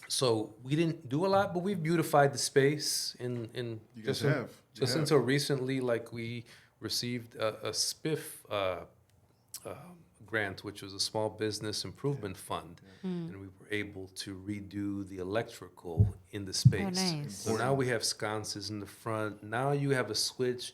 So we didn't do a lot, but we've beautified the space just until recently. Like, we received a SPIF grant, which was a small business improvement fund, and we were able to redo the electrical in the space. Oh, nice. So now we have sconces in the front. Now you have a switch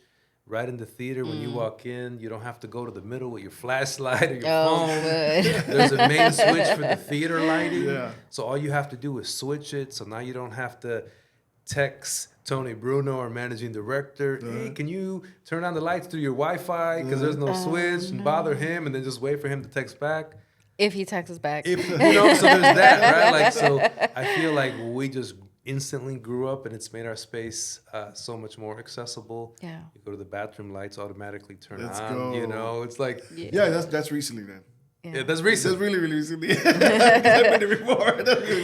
right in the theater. When you walk in, you don't have to go to the middle with your flashlight or your phone. Good. There's a main switch for the theater lighting. Yeah. So all you have to do is switch it. So now you don't have to text Tony Bruno, our managing director, hey, can you turn on the lights through your Wi-Fi because there's no switch, and bother him and then just wait for him to text back. If he texts back. So there's that, right? Like, so I feel like we just instantly grew up, and it's made our space so much more accessible. Yeah. You go to the bathroom, lights automatically turn Let's on. go. You know, it's like Yeah, that's recently then. yeah, that's That's recent. really, really recently. I've been there before.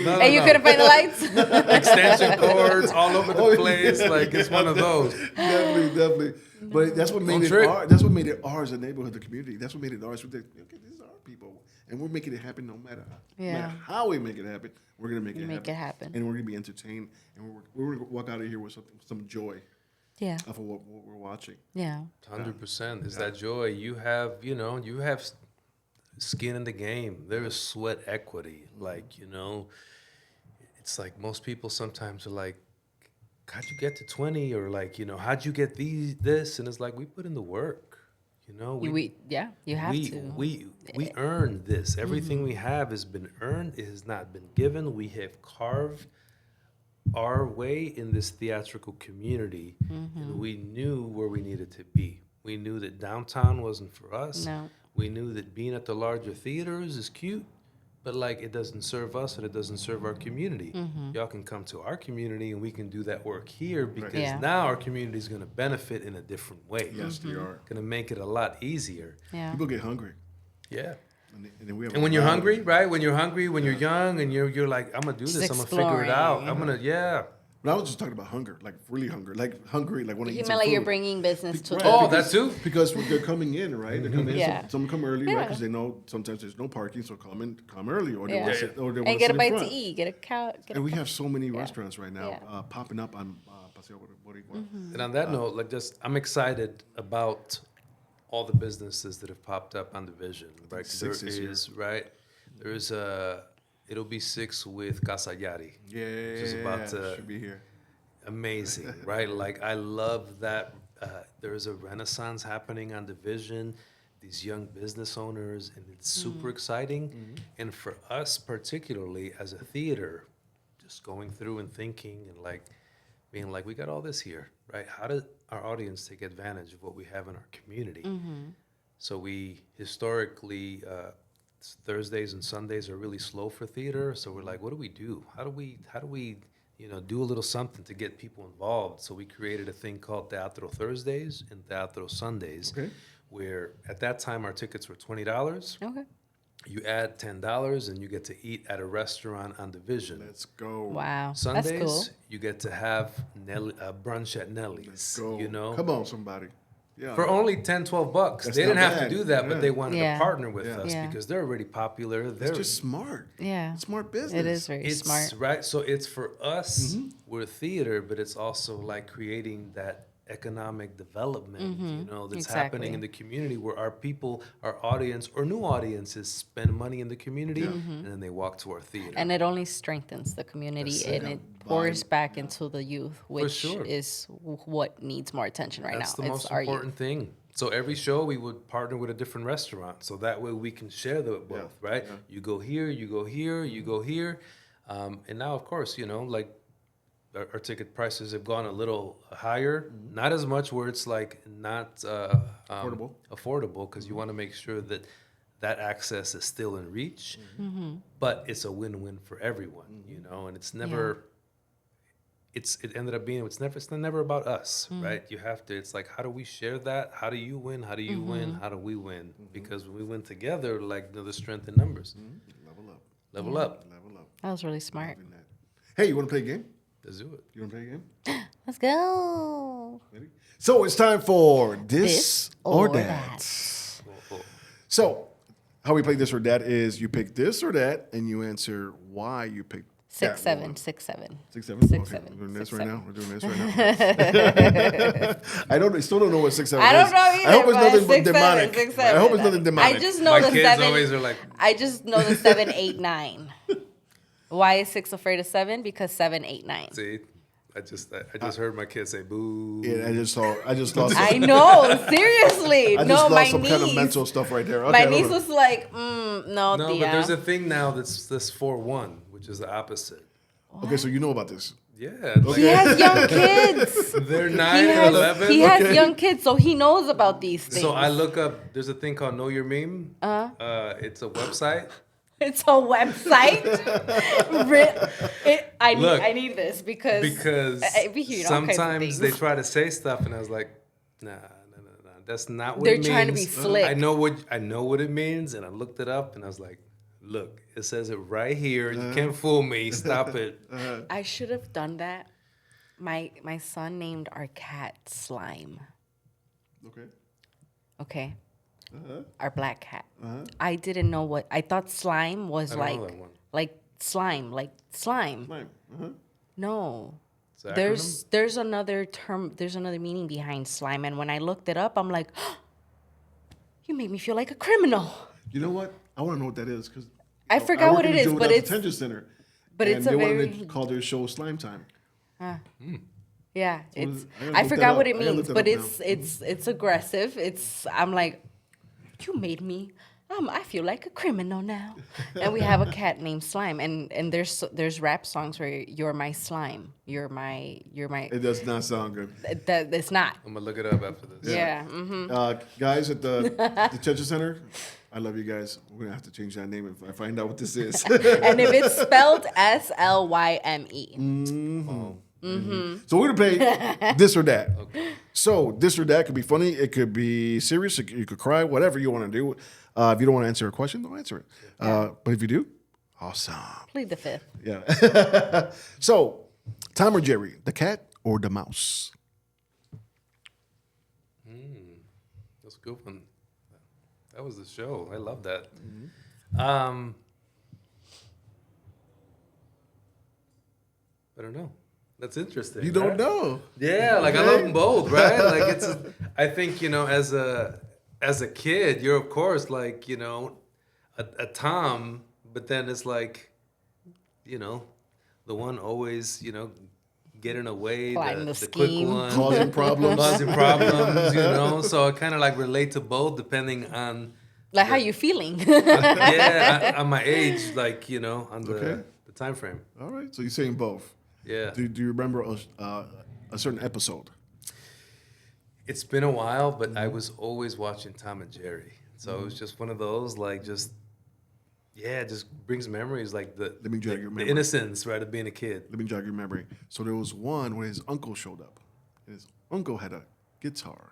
No, And you no. couldn't find the lights? Extension cords all over the place. Like it's one of those. Definitely. But that's what made Don't it trip. ours. That's what made it ours, the neighborhood, the community. That's what made it ours. We think, okay, these are our people, and we're making it happen no matter, no matter how we make it happen. We're gonna make it happen, and we're gonna be entertained, and we're gonna walk out of here with some joy Yeah. of what we're watching. Yeah. 100% is that joy. You have, you have skin in the game. There is sweat equity. Like, it's like most people sometimes are like, how'd you get to 20? Or like, how'd you get this? And it's like, we put in the work, you have to. We earned this. Everything we have has been earned. It has not been given. We have carved our way in this theatrical community, and we knew where we needed to be. We knew that downtown wasn't for us. No. We knew that being at the larger theaters is cute, but like it doesn't serve us and it doesn't serve our community. Y'all can come to our community and we can do that work here because Yeah. now our community is going to benefit in a different way. Yes, they are. Going to make it a lot easier. Yeah. People get hungry, Yeah. and then we have. And when you're hungry, right? When you're hungry, when you're young, and you're like, I'm gonna do this. Just I'm gonna figure it out. exploring. But I was just talking about hunger, like really hungry, like when I You eat meant some like you're food. bringing business to Right. the Oh, that too. Because they're coming in, right? They're coming in. Yeah. Some come early, right? Yeah. Because they know sometimes there's no parking, so come early, or they Yeah. want to sit, or they want And to get sit a bite in to front. eat. Get a cow. And we have so many restaurants right now Yeah. popping up on Paseo Boricua. Mm-hmm. And on that note, I'm excited about all the businesses that have popped up on Division. Right? 'Cause six this year. There's it'll be 6 with Casa Yari. Yeah, Which is about to should be here. amazing, right? Like I love that there's a renaissance happening on Division, these young business owners, and it's super exciting. And for us particularly as a theater, just going through and thinking and like being like, we got all this here, right? How does our audience take advantage of what we have in our community? So we historically Thursdays and Sundays are really slow for theater. So we're like, what do we do? How do we do a little something to get people involved? So we created a thing called Teatro Thursdays and Teatro Sundays, Okay. where at that time our tickets were $20. Okay. You add $10 and you get to eat at a restaurant on Division. Let's go. Wow. Sundays, That's cool. you get to have brunch at Nelly's. Let's go. Come Come on, somebody. Yeah. for only $10, $12. That's They didn't not have bad. to do that, Yeah. but they wanted Yeah. to partner with Yeah. us Yeah. because they're already popular. It's They're just smart. Yeah. Smart business. It is very it's smart. right. So it's for us. We're theater, but it's also like creating that economic development, that's happening in the community where our people, our audience, or new audiences spend money in the community, and then they walk to our theater. And it only strengthens the community That's it. and it Yeah. pours back into the youth, which sure. is what needs more attention right That's now. the It's most our important thing. So every show we would partner with a different restaurant, so that way we can share the both, right? Yeah. You go here, you go here, you go here, and now of course like our ticket prices have gone a little higher, not as much where it's like not affordable because you want to make sure that access is still in reach, but it's a win-win for everyone, and it's never. It ended up being it's never about us, right? You have to. It's like, how do we share that? How do you win? How do you win? How do we win? Because when we win together, like the strength in numbers. Level up. Level up. Level up. That was really smart. Loving that. Hey, you want to play a game? Let's do it. You want to play a game? Let's go. Ready? So it's time for this This or or that. that. So how we play this or that is you pick this or that and you answer why you picked that 6, 7, one. 6, 7. 6, 7? 6, Okay, 7. We're doing this 6, right 7. now. We're doing this right now. I still don't know what 6, 7 I is. don't know either. I hope it's but nothing 6, demonic. 7, 6, I hope it's 7. nothing demonic. I just know My the kids 7. always are like, I just know the 7, 8, 9. Why is 6 afraid of 7? Because 7, 8, 9. see, I just heard my kids say boo. Yeah, I just saw I know, seriously. I just No, lost my some niece. kind of mental stuff right there. Okay, My I don't niece know. was like, no, No, Tia. but there's a thing now that's this 4-1, which is the opposite. Okay, so you know about this. Yeah, He has young kids. they're 9 He and has, 11. he has young kids, so he knows about these things. So I look up. There's a thing called Know Your Meme. It's a website, It's a website. I need this because we hear all kinds of sometimes they things. try to say stuff, and I was like, nah, that's not what They're it means. trying to be slick. I know what it means, and I looked it up, and I was like, look, it says it right here. You can't fool me. Stop it. I should have done that. My son named our cat Slime. Okay. Okay. Our black cat. I didn't know what I thought slime was I don't know that one. like slime. Fine. No. It's an There's another term, there's another meaning behind slime, and when I looked it up, I'm like, you made me feel like a criminal. You know what? I want to know what that is because I forgot what it is, but it's detention center. but and it's they a wanted very to call their show Slime Time. yeah, it's I gotta I look forgot that what up. it I gotta means, look but that up it's aggressive. I'm like, you made me I feel like a criminal now. And we have a cat named Slime, and there's rap songs where you're my slime, you're my It does not sound good. that it's not. I'm gonna look it up after this. Yeah. Guys at the detention center, I love you guys. We're gonna have to change that name if I find out what this is. And if it's spelled SLYME. So we're gonna play this or that. Okay. So this or that could be funny. It could be serious. You could cry. Whatever you want to do. If you don't want to answer a question, don't answer it. But if you do, awesome. Plead the fifth. Yeah. So, Tom or Jerry, the cat or the mouse? That's a good one. That was the show. I love that. I don't know. That's interesting. You don't right? know. Yeah, like I love them both, right? Like I think, as a kid, you're of course like, a Tom, but then it's like, the one always, getting away, Plotting the the quick scheme. one, Causing problems. causing problems, So I kind of like relate to both depending on Like, how you feeling? on my age, like, on the time frame. All right. So you're saying both. Yeah. Do you remember a certain episode? It's been a while, but I was always watching Tom and Jerry. So it was just one of those, like, just brings memories, like Let me jog your the memory. innocence, right, of being a kid. Let me jog your memory. So there was one when his uncle showed up. And his uncle had a guitar.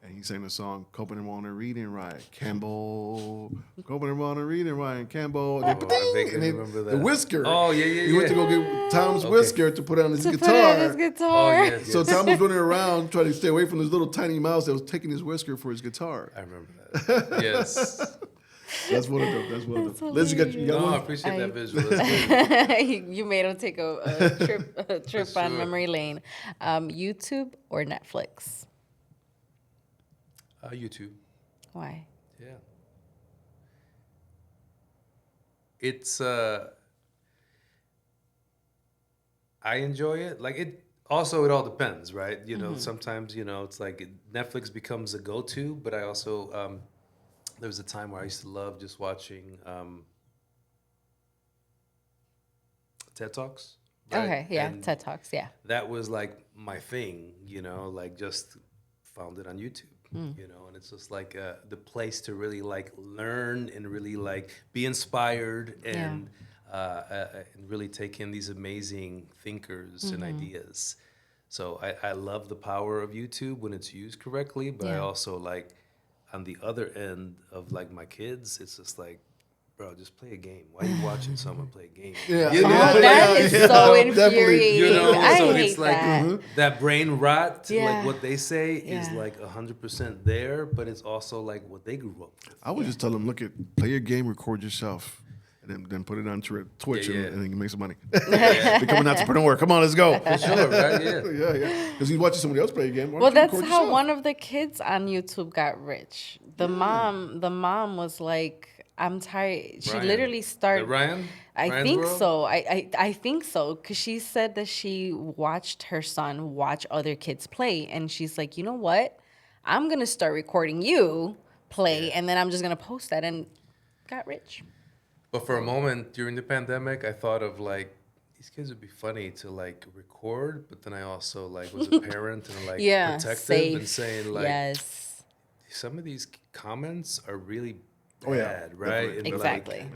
And he sang the song, Coping and Wanna Reading Right, Campbell. Coping and Wanna Reading Right, Campbell. And then, I vaguely and then remember the that. whisker. Oh, yeah. He went to go get Tom's whisker to put on his To guitar. put in his guitar. Oh, yes. So Tom was running around trying to stay away from this little tiny mouse that was taking his whisker for his guitar. I remember that. Yes. That's one of them. That's one of them. Liz, you got No, I one? appreciate that visual. That's good. You made him take a trip on sure. memory lane. YouTube or Netflix? YouTube. Why? Yeah. It's I enjoy it. Like it all depends, right? Sometimes, it's like Netflix becomes a go-to, but I also there was a time where I used to love just watching TED Talks. Right? Okay, yeah, And TED Talks, yeah. that was like my thing, like just found it on YouTube, and it's just like the place to really like learn and really like be inspired and really take in these amazing thinkers and ideas. So I love the power of YouTube when it's used correctly, but I Yeah. also like on the other end of like my kids, it's just like, bro, just play a game. Why are you watching someone play a game? Yeah. You know? Oh, that is so definitely. infuriating. I so hate it's like that. that brain rot to Yeah. like what they say is Yeah. like 100% there, but it's also like what they grew up with. I would just tell them, look at play your game, record yourself, and then put it on Twitch, Yeah, yeah. And then you can make some money. Become an entrepreneur. Come on, let's go. For sure, right? Yeah. Yeah. Because he's watching somebody else play a game. Why Well, don't you that's record how yourself? one of the kids on YouTube got rich. The mom was like, I'm tired. She Ryan. literally started. Ryan? I Ryan's think World? so. I think so, because she said that she watched her son watch other kids play, and she's like, you know what? I'm gonna start recording you play, and then I'm just gonna post that, and got rich. But for a moment during the pandemic, I thought of like, these kids would be funny to like record, but then I also like was a parent and like Yeah, protective safe. and saying like, Yes. some of these comments are really Oh, yeah, bad, right? definitely. And Exactly.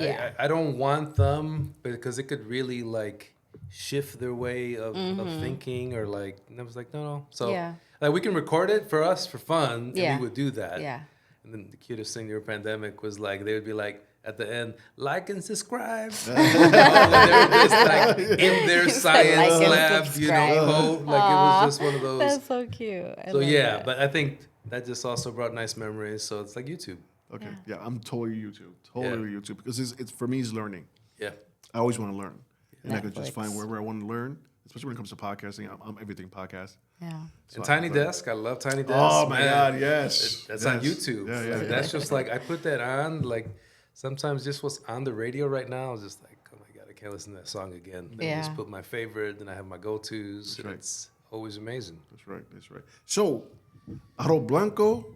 Yeah. I don't want them because it could really like shift their way of thinking or like, and I was like, no. So Yeah. like we can record it for us for fun, Yeah. and we would do that. Yeah. And then the cutest thing during pandemic was like they would be like at the end, like and subscribe. And they're just like in their science like and lab, subscribe. code. Like it was just one of those. That's so cute. I So love yeah, that. but I think that just also brought nice memories. So it's like YouTube. Okay. Yeah, I'm totally YouTube. Totally YouTube because it's for me. It's learning. Yeah. I always want to learn, and I could just Netflix. find wherever I want to learn. Especially when it comes to podcasting, I'm everything podcast. Yeah. And Tiny Desk, I love Tiny Desk. Oh my man. God, yes. That's Yes. on YouTube. Yeah, yeah, Like, yeah. that's just like I put that on. Like sometimes just what's on the radio right now is just like, oh my God, I can't listen to that song again. Then I Yeah. just put my favorite, then I have my go-tos, and right. it's always amazing. That's right. That's right. So, arroz blanco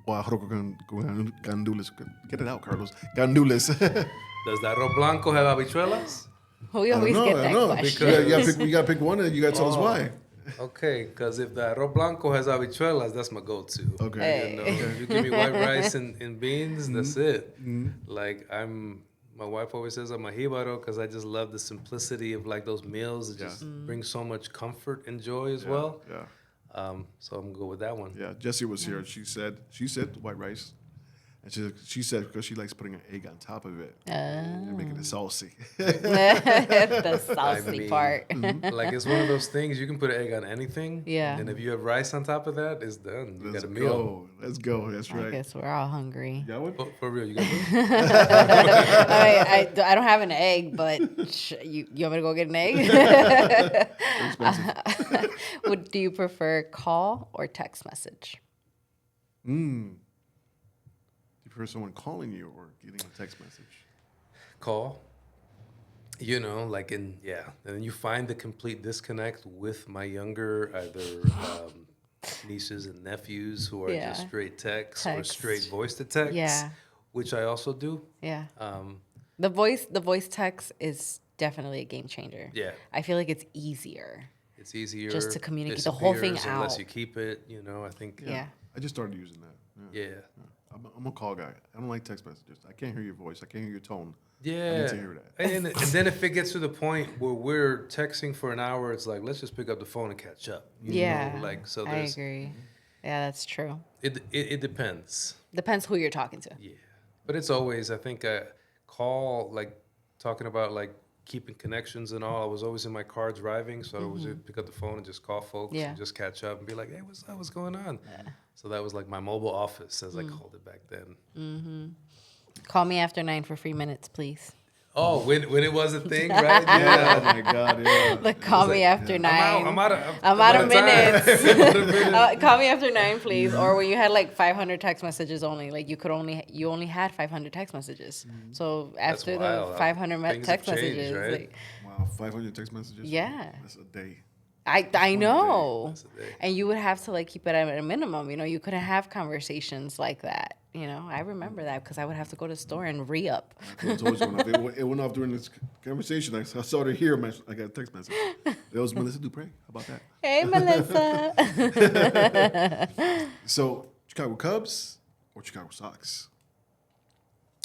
or arroz con gandules? Get it out, Carlos. Gandules. Does the arroz blanco have habichuelas? We always get that question. You gotta pick one, and you gotta tell us why. Okay, because if the arroz blanco has habichuelas, that's my go-to. Okay. You know, if you give me white rice and beans, that's it. Like my wife always says I'm a jibaro because I just love the simplicity of like those meals. It just brings so much comfort and joy as well. Yeah. So I'm gonna go with that one. Yeah. Jessie was here. She said white rice, and she said because she likes putting an egg on top of it and making it saucy. The saucy mean, part. Like it's one of those things you can put an egg on anything. Yeah. And if you have rice on top of that, it's done. You Let's got a meal. go. Let's go. That's I right. guess we're all hungry. You got one? Oh, for real, you got one? I don't have an egg, but you want me to go get an egg? Do you prefer call or text message? You prefer someone calling you or getting a text message? Call. You know, like and then you find the complete disconnect with my younger either nieces and nephews who are just straight text or straight voice to text. Yeah. Which I also do. Yeah. The voice text is definitely a game changer. Yeah. I feel like it's easier. It's easier Just to communicate the whole thing disappears unless out. you keep it. You know, I think. Yeah. I just started using that. Yeah. I'm a call guy. I don't like text messages. I can't hear your voice. I can't hear your tone. Yeah. I need to hear that. And then if it gets to the point where we're texting for an hour, it's like let's just pick up the phone and catch up. You know? Like so. I There's agree. Yeah, that's true. it depends. Depends who you're talking to. Yeah, but it's always I think a call like talking about like keeping connections and all. I was always in my car driving, so I always would pick up the phone and just call folks Yeah. and just catch up and be like, hey, what's up? What's going on? So that was like my mobile office, as I called it back then. Call me after 9 for free minutes, please. Oh, when it was a thing, right? Yeah, oh my God, yeah. Like, call me after 9. I'm out of of minutes. I'm out of minutes. Call me after 9, please. Or when you had like 500 text messages only, like you only had 500 text messages. So after wild. the 500 Things have text changed, messages, right? like, Wow, 500 text messages? Yeah. That's a day. I know. That's a day. And you would have to like keep it at a minimum. You know, you couldn't have conversations like that. You know, I remember that because I would have to go to the store and re-up. It's always going off. It went off during this conversation. I saw it here. I got a text message. It was Melissa Dupre. How about that? Hey, Melissa. So, Chicago Cubs or Chicago Sox?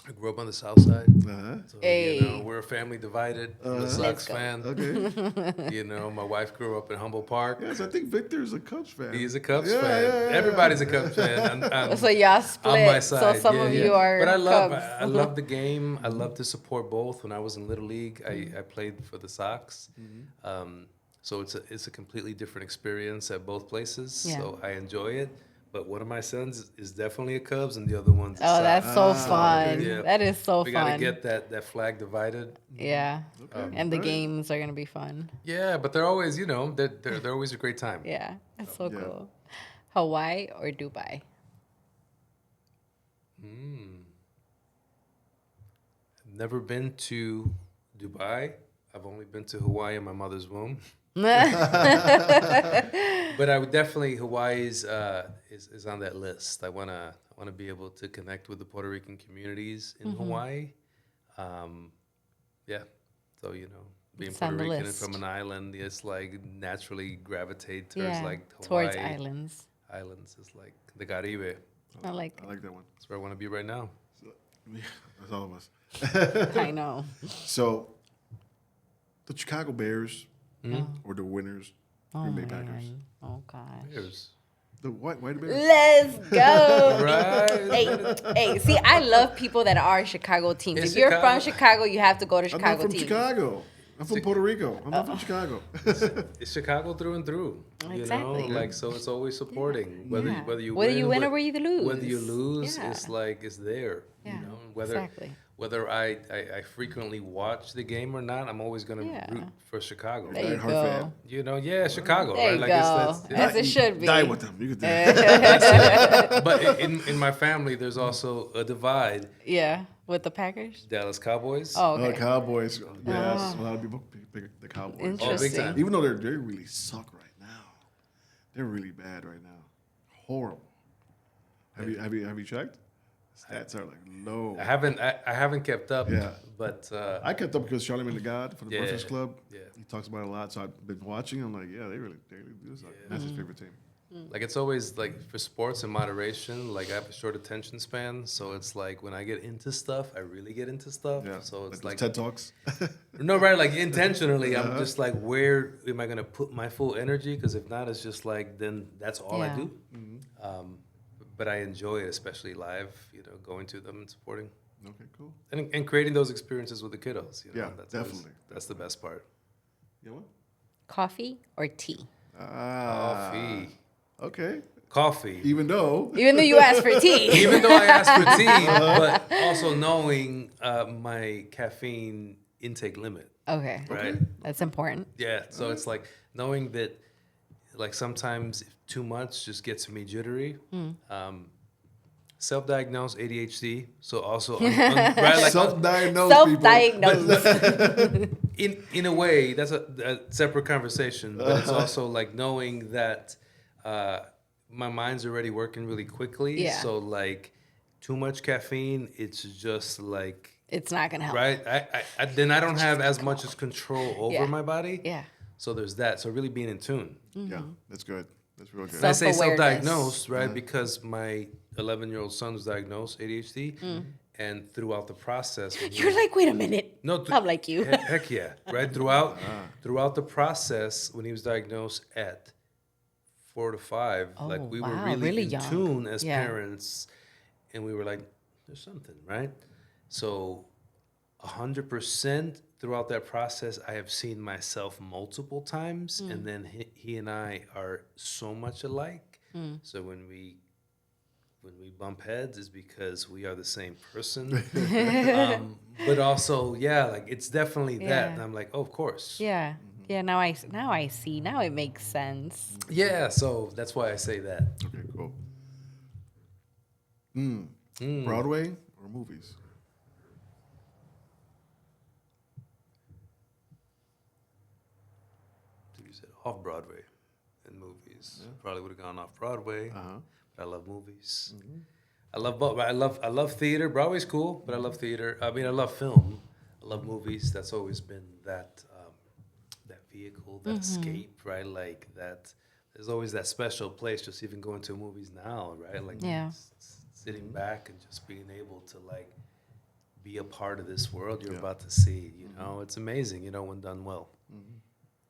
I grew up on the South Side. Uh-huh. So, Hey. you know, we're a family divided. I'm a Sox go. fan. Okay. You know, my wife grew up in Humboldt Park. Yes, I think Victor's a Cubs fan. He's a Cubs Yeah, fan. yeah, yeah. Everybody's a Cubs fan. So y'all split. On my side. So some of you are But I Cubs. love the game. I love to support both. When I was in Little League, I played for the Sox. So it's a completely different experience at both places. Yeah. So I enjoy it. But one of my sons is definitely a Cubs, and the other one's a Oh, Sox. that's so fun. Yeah. That is so We fun. gotta get that flag divided. Yeah. And the Right. games are gonna be fun. Yeah, but they're always, you know, they're always a great time. Yeah. That's so Yeah. cool. Hawaii or Dubai? I've never been to Dubai. I've only been to Hawaii in my mother's womb. But I would definitely Hawaii's is on that list. I wanna be able to connect with the Puerto Rican communities in Hawaii. Yeah, so you know, being It's on Puerto the Rican and list. from an island, it's like naturally gravitate towards Yeah. like Hawaii. Towards islands. Islands is like the Caribe. I like I like that one. That's where I want to be right now. So, yeah, that's all of us. it. I know. So, the Chicago Bears Mm-hmm. or the winners, Oh, Green Bay Packers. man. Oh, gosh. Bears. The white Bears. Let's go. Right? Hey, see, I love people that are Chicago teams. It's If you're Chicago. from Chicago, you have to go to I'm not Chicago from teams. Chicago. I'm from Puerto Rico. I'm not from Chicago. It's Chicago through and through. Exactly. You know, like, so it's always supporting. Whether Yeah. whether you Whether win, you win or wh- whether you lose. Whether you lose, Yeah. it's like it's there. Yeah, You know, whether exactly. whether I frequently watch the game or not, I'm always gonna Yeah. root for Chicago. There you Diehard go. fan. You know, yeah, Chicago, There right? you Like go. it's As it should be. Die with them. You could do that. but in my family, there's also a divide. Yeah, with the Packers. Dallas Cowboys. Oh, Oh, okay. Cowboys. Yes, a lot of people pick the Cowboys. Interesting. time. Even though they really suck right now, they're really bad right now. Horrible. Have you checked? Stats are like low. I haven't kept up. Yeah. But I kept up because Charlamagne the God for the Yeah, Breakfast Club. yeah. He talks about it a lot, so I've been watching. I'm like, yeah, they really do suck. That's his favorite team. like it's always like for sports and moderation. Like I have a short attention span, so it's like when I get into stuff, I really get into stuff. Yeah. So it's those like TED Talks. no, right? Like intentionally, I'm just like, where am I gonna put my full energy? Because if not, it's just like then that's all I Yeah. do. But I enjoy it, especially live. You know, going to them and supporting. Okay, cool. And creating those experiences with the kiddos. You know? Yeah, that's always- definitely, That's the best part. You know what? Coffee or tea? Coffee. Okay. Coffee. Even though Even though you asked for tea. Even though I asked for tea, but also knowing my caffeine intake limit. Okay. Right. That's important. Yeah. So it's like knowing that, like sometimes too much just gets me jittery. Self-diagnosed ADHD. So also right, like self-diagnosed people. Self-diagnosed. in a way, that's a separate conversation. But it's also like knowing that my mind's already working really quickly. Yeah. So like too much caffeine, it's just like It's not gonna help. right. I then I don't have as much as control over Yeah. my body. Yeah. So there's that. So really being in tune. Yeah, that's good. That's real good. And I say Self-awareness. self-diagnosed, right? Because my 11-year-old son was diagnosed ADHD, and throughout the process, when he You're was- like, wait a minute. no, I'm like you. Heck yeah, right? Throughout the process, when he was diagnosed at 4 to 5, like Oh, we wow, were really really in young. tune as Yeah. parents, and we were like, "There's something, right?" So, 100% throughout that process, I have seen myself multiple times, and then he and I are so much alike. So when we bump heads, is because we are the same person. But also, yeah, like it's definitely that. Yeah. And I'm like, oh, of course. Yeah. Yeah. Now I see. Now it makes sense. Yeah, so that's why I say that. Okay, cool. Broadway or movies? You said off Broadway and movies. Probably would have gone off Broadway. But I love movies. I love both. I love theater. Broadway's cool, but I love theater. I mean, I love film. I love movies. That's always been that that vehicle, that escape, right? Like that. There's always that special place. Just even going to movies now, right? Like Yeah. sitting back and just being able to like be a part of this world you're about to see. You know, it's amazing. You know, when done well.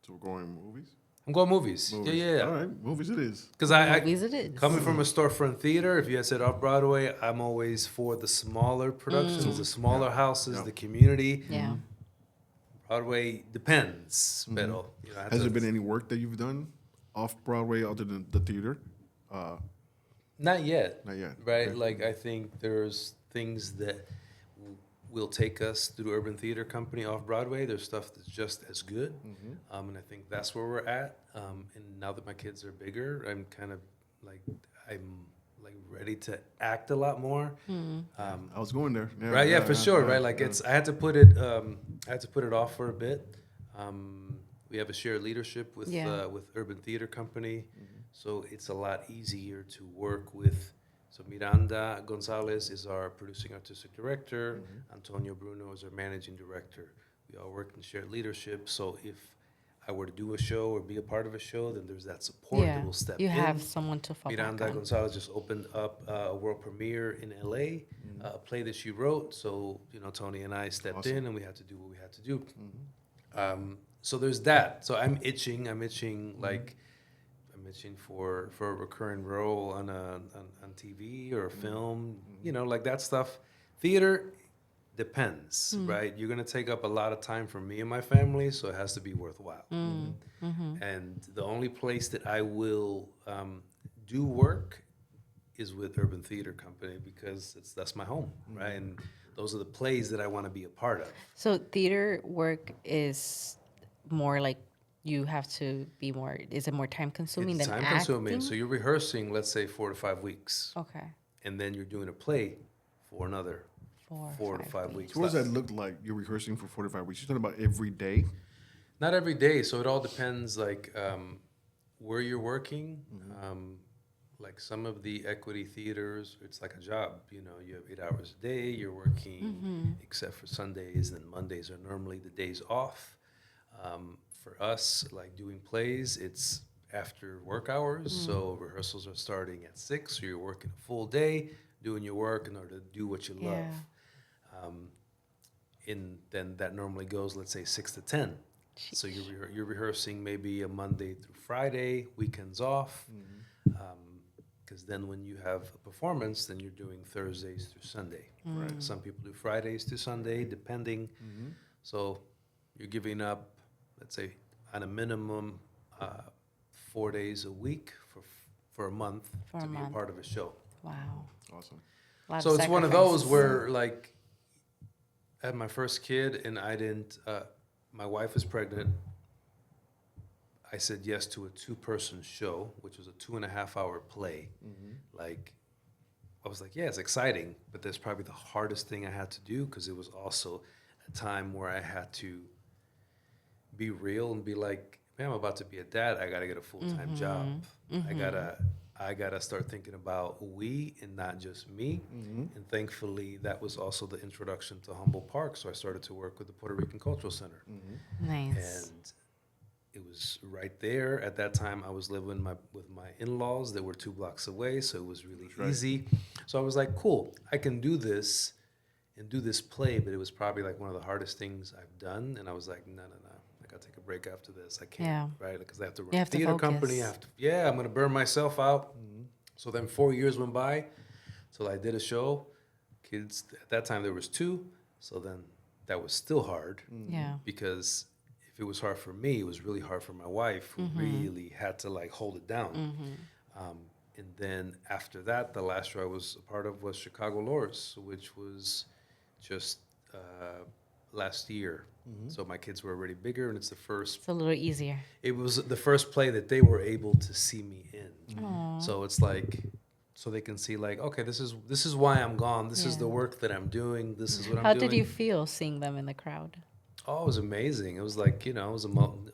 So we're going movies? I'm going movies. Movies. Yeah. All right, movies it is. Because I Movies it is. coming from a storefront theater, if you had said off Broadway, I'm always for the smaller productions, the smaller houses, the community. Yeah. Broadway depends, pero you know, I have Has to- there been any work that you've done off Broadway other than the theater? Not yet. Not yet, Right? okay. Like I think there's things that will take us through Urban Theater Company off Broadway. There's stuff that's just as good, and I think that's where we're at. And now that my kids are bigger, I'm kind of like ready to act a lot more. I was going there. Right? Yeah, for sure. Right? Like it's I had to put it off for a bit. We have a shared leadership with Yeah. with Urban Theater Company, so it's a lot easier to work with. So Miranda Gonzalez is our producing artistic director. Antonio Bruno is our managing director. We all work in shared leadership. So if I were to do a show or be a part of a show, then there's that support that will step you in. have someone to fall back Miranda on. Gonzalez just opened up a world premiere in LA, a play that she wrote. So, Tony and I stepped in and we had to do what we had to do. So there's that. So I'm itching for a recurring role on TV or a film, like that stuff. Theater depends, right? You're going to take up a lot of time from me and my family, so it has to be worthwhile. And the only place that I will do work is with Urban Theater Company because that's my home, right? And those are the plays that I want to be a part of. So theater work is more like you have to be more. Is it more time consuming It's than time acting? consuming. So you're rehearsing, let's say, 4 to 5 weeks, Okay. and then you're doing a play for another 4 to 5 weeks. So what does that look like? You're rehearsing for 45 weeks. You're talking about every day? Not every day. So it all depends, where you're working. Like some of the equity theaters, it's like a job. You have 8 hours a day. You're working, except for Sundays, and Mondays are normally the days off. For us, like doing plays, it's after work hours. So rehearsals are starting at 6. So you're working a full day, doing your work in order to do what you love. And then that normally goes, let's say, 6 to 10. So you're rehearsing maybe a Monday through Friday, weekends off. Because then when you have a performance, then you're doing Thursdays through Sunday. Right? Some people do Fridays to Sunday, depending. So you're giving up, let's say, on a minimum 4 days a week for a month to be a part of a show. Wow. Awesome. So it's one of those where, like, I had my first kid and I didn't, my wife was pregnant. I said yes to a 2-person show, which was a 2.5-hour play. Like, I was like, yeah, it's exciting, but that's probably the hardest thing I had to do because it was also a time where I had to be real and be like, man, I'm about to be a dad. I got to get a full-time job. I gotta start thinking about we and not just me. And thankfully, that was also the introduction to Humboldt Park. So I started to work with the Puerto Rican Cultural Center. Nice. And it was right there. At that time, I was living with my in-laws that were 2 blocks away. So it was really easy. So I was like, cool, I can do this and do this play. But it was probably like one of the hardest things I've done. And I was like, no. I gotta take a break after this. I can't, right? Because I have to run a theater company. I'm gonna burn myself out. So then 4 years went by till I did a show. Kids, at that time there was 2. So then that was still hard. Because if it was hard for me, it was really hard for my wife, who really had to like hold it down. And then after that, the last show I was a part of was Chicago Lords, which was just last year. So my kids were already bigger, and it's a little easier. It was the first play that they were able to see me in. So it's like, so they can see like, okay, this is why I'm gone. This is the work that I'm doing. This is what I'm doing. How did you feel seeing them in the crowd? Oh, it was amazing. It was like, it was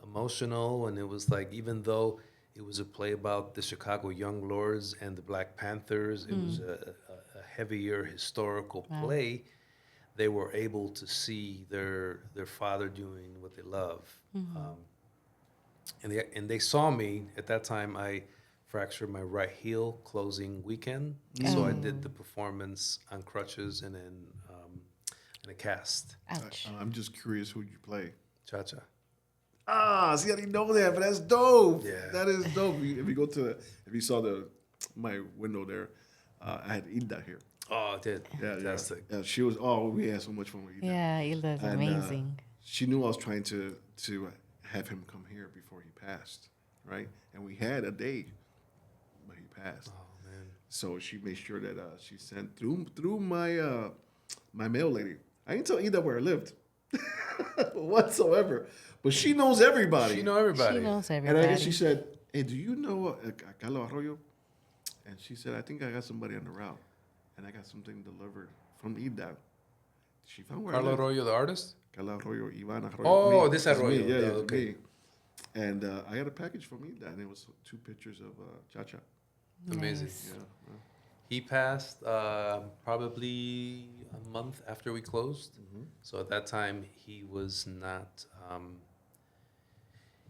emotional, and it was like, even though it was a play about the Chicago Young Lords and the Black Panthers, it was a heavier historical play. They were able to see their father doing what they love. And they saw me. At that time, I fractured my right heel closing weekend. So I did the performance on crutches and in a cast. Ouch. I'm just curious who you play. Cha-cha. See, I didn't know that, but that's dope. Yeah. That is dope. If you saw my window there, I had Ida here. Oh, I did. Yeah, Fantastic. yeah. She was. We had so much fun with Ida. Yeah, Hilda's amazing. She knew I was trying to have him come here before he passed, right? And we had a date, but he passed. Oh man. So she made sure that she sent through my my mail lady. I didn't tell Ida where I lived whatsoever, but she knows everybody. She knows everybody. And I guess she said, "Hey, do you know Carlos Arroyo?" And she said, "I think I got somebody on the route, and I got something delivered from Ida." She found where Carlos I lived. Arroyo, the artist? Carlos Arroyo, Ivan Arroyo. Oh, me. this It's Arroyo. me. Yeah, Oh, okay. me. And I got a package from Ida, and it was 2 pictures of Cha-Cha. Amazing. Nice. Yeah. He passed probably a month after we closed. So at that time, he was not.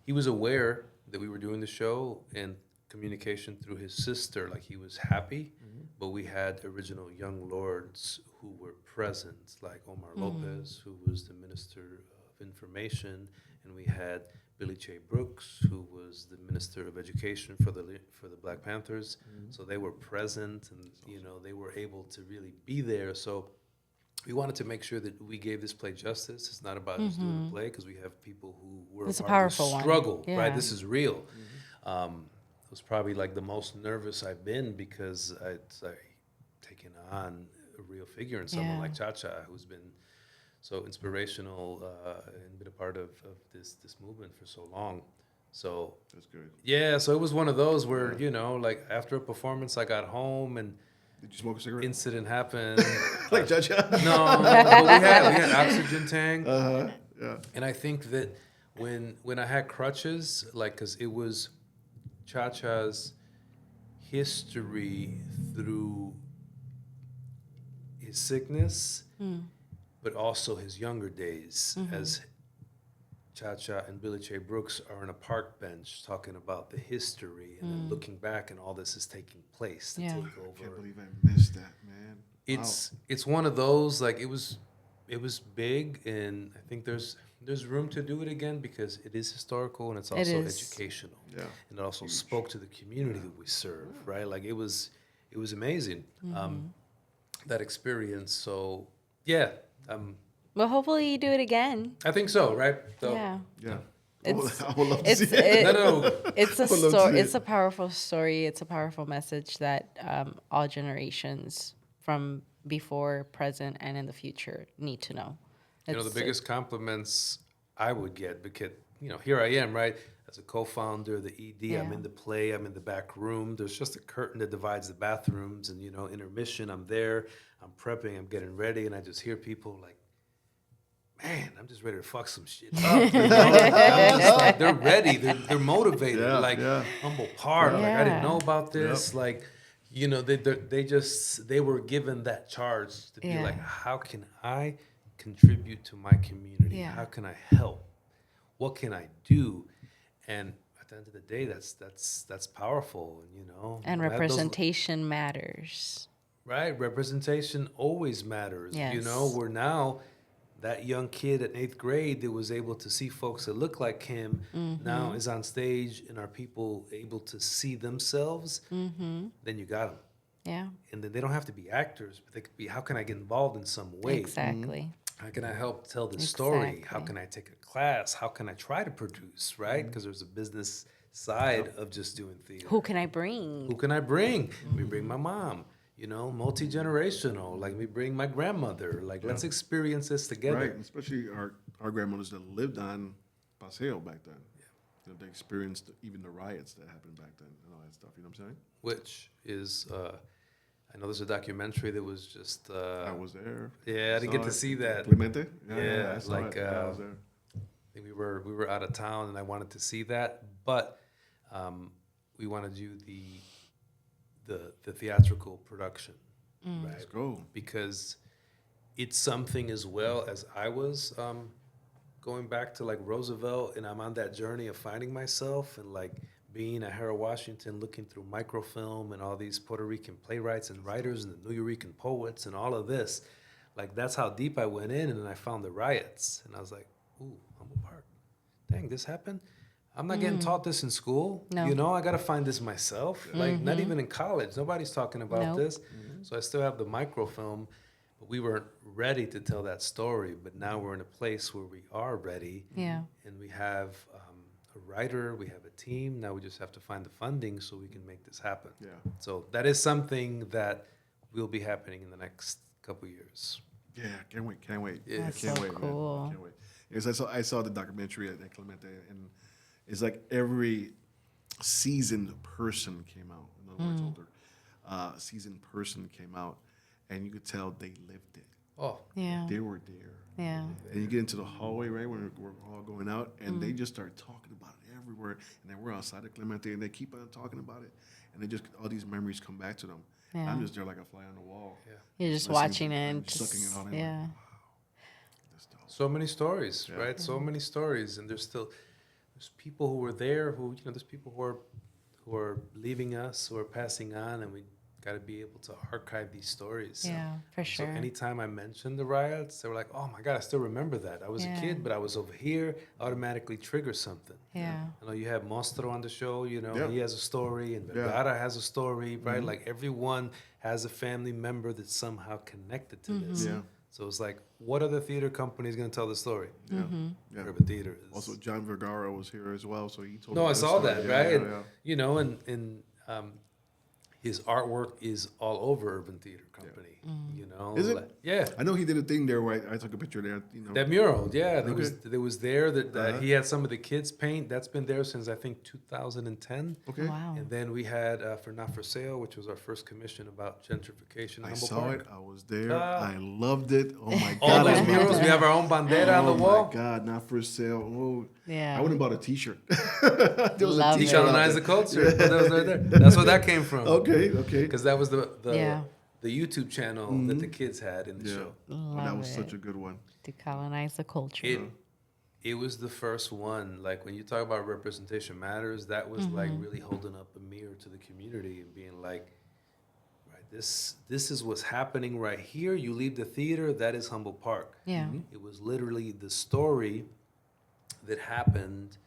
he was aware that we were doing the show and communication through his sister. Like, he was happy, but we had original Young Lords who were present, like Omar Lopez, who was the Minister of Information, and we had Billy J. Brooks, who was the Minister of Education for the Black Panthers. So they were present, and they were able to really be there. So we wanted to make sure that we gave this play justice. It's not about just doing a play, because we have people who were It's a part of the powerful struggle, one. right? Yeah. This is real. It was probably like the most nervous I've been, because I'd taken on a real figure in someone like Cha-Cha, who's been so inspirational and been a part of this movement for so long. So That's good. yeah, so it was one of those where like after a performance, I got home and Did you smoke a cigarette? incident happened. Like Cha-Cha? No, but we had oxygen tank. Yeah. And I think that when I had crutches, like, because it was Cha-Cha's history through his sickness, but also his younger days, as Cha-Cha and Billy J. Brooks are on a park bench talking about the history and then looking back, and all this is taking place to take I over. can't believe I missed that, man. It's one of those, like, it was big, and I think there's room to do it again, because it is historical and it's also educational. Yeah. And it also spoke to the community that we serve, right? Like, it was amazing, that experience. So yeah, Well, hopefully you do it again. I think so, right? So, Yeah. Yeah. It's- I would love to see it. No. It's a Would love to story. see It's a powerful story. It's a powerful message that all generations from before, present, and in the future need to know. The biggest compliments I would get, because, here I am, right? As a co-founder, the ED, I'm in the play, I'm in the back room. There's just a curtain that divides the bathrooms, and, intermission, I'm there, I'm prepping, I'm getting ready, and I just hear people like, man, I'm just ready to fuck some shit up. I'm just like, they're ready, they're motivated. Humble Park, like, I didn't know about this. Like, they were given that charge to be like, how can I contribute to my community? How can I help? What can I do? And at the end of the day, that's powerful, And representation matters. Right, representation always matters. Yes. We're now that young kid at 8th grade that was able to see folks that look like him now is on stage, and are people able to see themselves? Then you got them. Yeah. And then they don't have to be actors, but they could be, how can I get involved in some way? Exactly. How can I help tell the story? How can I take a class? How can I try to produce, right? Because there's a business side of just doing theater. Who can I bring? Who can I bring? We bring my mom, multi-generational. Like, we bring my grandmother. Like, let's experience this together. Right, especially our grandmothers that lived on Paseo back then. Yeah. They experienced even the riots that happened back then and all that stuff. You know what I'm saying? Which is, I know there's a documentary that was just. I was there. Yeah, I didn't get to see that. Clemente? Yeah, I saw like, it. I was there. I think we were out of town, and I wanted to see that, but we want to do the theatrical production, right? Let's go. Because it's something, as well as I was going back to, like, Roosevelt, and I'm on that journey of finding myself, and, like, being at Harold Washington, looking through microfilm and all these Puerto Rican playwrights and writers and the Nuyorican poets and all of this. Like, that's how deep I went in, and then I found the riots, and I was like, ooh, Humble Park. Dang, this happened? I'm not getting taught this in school. No. I got to find this myself. Like, not even in college. Nobody's talking about this. So I still have the microfilm, but we weren't ready to tell that story. But now we're in a place where we are ready. Yeah. And we have a writer, we have a team. Now we just have to find the funding so we can make this happen. Yeah. So that is something that will be happening in the next couple years. Yeah, can't wait. Yeah. That's Can't so wait, cool. man. Can't wait. Yes, I saw the documentary at Clemente, and it's like every seasoned person came out. In other words, older seasoned person came out, and you could tell they lived it. Oh, Yeah. They were there. Yeah. And you get into the hallway, right, when we're all going out, and they just start talking about it everywhere. And then we're outside of Clemente, and they keep on talking about it. And they just, all these memories come back to them. Yeah. I'm just there like a fly on the wall. yeah. You're just Listening watching to it them, and just, sucking it all in. yeah. Like, wow, that's dope. So many stories, right? So many stories, and there's there's people who were there who, there's people who are leaving us, who are passing on, and we got to be able to archive these stories. Yeah, for sure. So anytime I mentioned the riots, they were like, "Oh my God, I still remember that. I was a kid, but I was over here." Automatically triggers something. Yeah. You have Monstro on the show. Yeah. He has a story, and Vergara has a story, right? Like everyone has a family member that's somehow connected to this. Yeah. So it's like, what other theater company is going to tell the story? Yeah. Yeah. Urban Theater is. Also, John Vergara was here as well, so he told. No, me I the saw story. that, Yeah, right? yeah, And his artwork is all over Urban Theater Company. Is it? Yeah. I know he did a thing there where I took a picture there. That mural, yeah, Okay. there was there that he had some of the kids paint. That's been there since I think 2010. Okay. Wow. And then we had for Not for Sale, which was our first commission about gentrification. in I Humboldt saw Park. it. I was there. I loved it. Oh my God. All I those loved murals. it. We have our own bandera on the wall. Oh my God, Not for Sale. Oh, Yeah. I wouldn't bought a T-shirt. There was Love a it. T-shirt out Decolonize there. the culture. That was right there. That's where that came from. Okay. Because that was the YouTube channel that the kids had in the Yeah. show. Oh, that Love was it. such a good one. Decolonize the culture. It was the first one. Like when you talk about representation matters, that was like really holding up a mirror to the community and being like, right, this is what's happening right here. You leave the theater, that is Humboldt Park. Yeah. It was literally the story that happened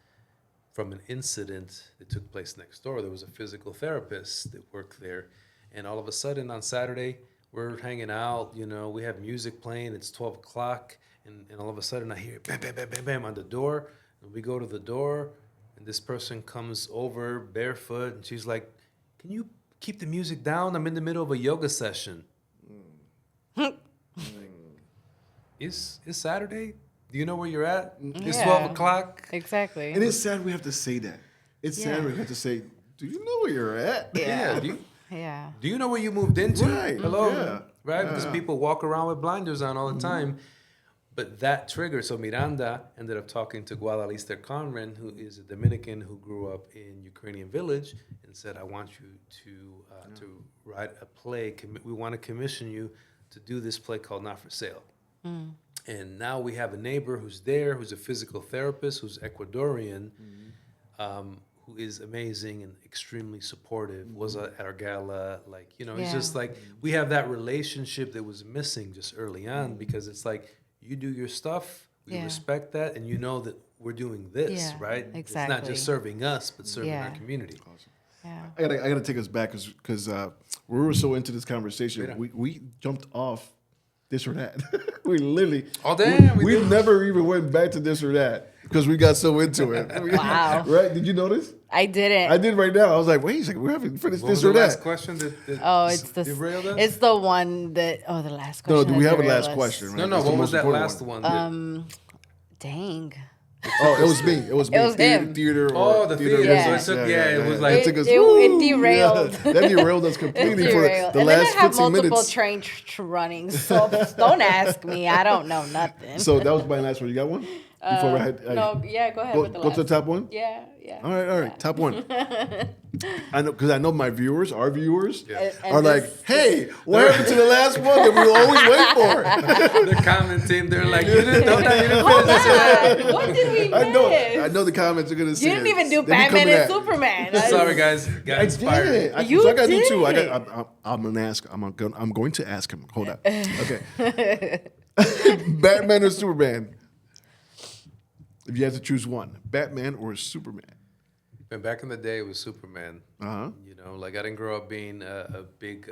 from an incident that took place next door. There was a physical therapist that worked there. And all of a sudden on Saturday, we're hanging out, we have music playing, it's 12 o'clock, and all of a sudden I hear bam, bam, bam, bam, bam on the door. And we go to the door, and this person comes over barefoot, and she's like, "Can you keep the music down? I'm in the middle of a yoga session." It's Saturday? Do you know where you're at? It's Yeah. 12 o'clock. Exactly. And it's sad we have to say that. It's sad we have to say, do you know where you're at? Yeah. Yeah. Do you know where you moved into? Right. Hello? Yeah. Right? Yeah. Because people walk around with blinders on all the time. But that triggered. So Miranda ended up talking to Guadalister Conran, who is a Dominican who grew up in Ukrainian village, and said, "I want you to write a play. We want to commission you to do this play called Not for Sale." And now we have a neighbor who's there, who's a physical therapist, who's Ecuadorian, who is amazing and extremely supportive, was at our gala. Like, it's just like we have that relationship that was missing just early on, because it's like you do your stuff, we respect that, and you know that we're doing this, right? Exactly. It's not just serving us, but serving our community. Yeah. I gotta take us back because we were so into this conversation. We jumped off this or that. We literally. Oh, damn, we We did. never even went back to this or that because we got so into it. Wow. Right? Did you notice? I didn't. I did right now. I was like, wait a second, we haven't finished What was this or the last that. question? That Oh, it's the derailed us? it's the one that the last No, question. do we that have a derailed last us. question? Right? No, That's the what was most that important last one? Dang. Oh, it was me. It was me. It was him. Theater. Oh, the theater. Yeah. So it was like- it took us. It woo, derailed. yeah. That derailed us completely for Derailed. the And last then I have 15 multiple minutes. trains running, so don't ask me. I don't know nothing. So that was my last one. You got one? Before I had, No, yeah, go ahead go, with the go last. to the top one. Yeah. All right, top one. I know because I know my viewers, our viewers, And are like, this- "Hey, what happened to the last one that we always wait for?" They're commenting. They're like, "You didn't know that. You didn't Hold finish it." on. What did we miss? I know the comments are gonna say You didn't even do They be Batman coming and at- Superman. Sorry, guys. Got I inspired. did. You so I got to do two. did. I'm gonna ask. I'm going to ask him. Hold up. Okay. Batman or Superman? If you had to choose one, Batman or Superman? And back in the day, it was Superman. Uh-huh. Like I didn't grow up being a big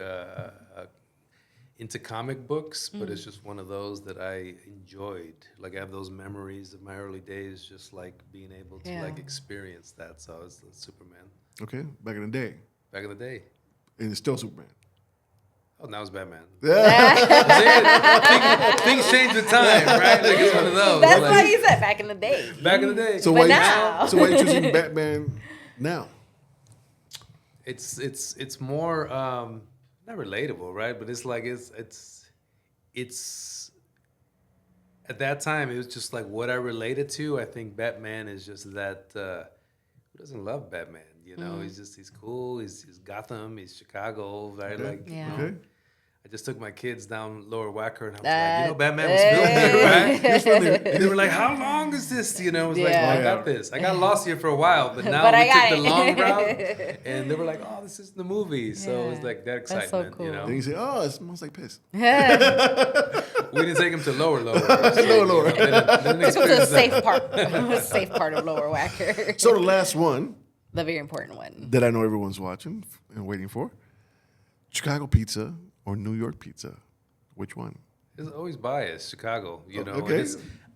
into comic books, but it's just one of those that I enjoyed. Like I have those memories of my early days, just like being able to like experience that. So it's Superman Okay, back in the day, back in the day. and it's still Superman. Oh, now it's Batman. Yeah. Things change with time, right? Like it's one of those. That's like, why he said back in the day. back in the day. So But why? now- So why are you choosing Batman now? It's more not relatable, right? But it's like it's at that time it was just like what I related to. I think Batman is just that who doesn't love Batman? He's cool. He's Gotham. He's Chicago, right? Like Yeah. Okay. I just took my kids down Lower Wacker, and I was like, you know, Batman was filmed here, right? And they were like, how long is this? You know, I was like, oh, I got this. I got lost here for a while, but now we took the long route. And they were like, oh, this is the movie. So it was like that excitement, so cool. you know. Then you say, oh, it smells like piss. We didn't take them to Lower. So, Lower. You know, they didn't This was a experience that. safe part of Lower Wacker. So the last one The very important one. that I know everyone's watching and waiting for, Chicago pizza or New York pizza? Which one? It's always biased, Chicago, you know. Okay.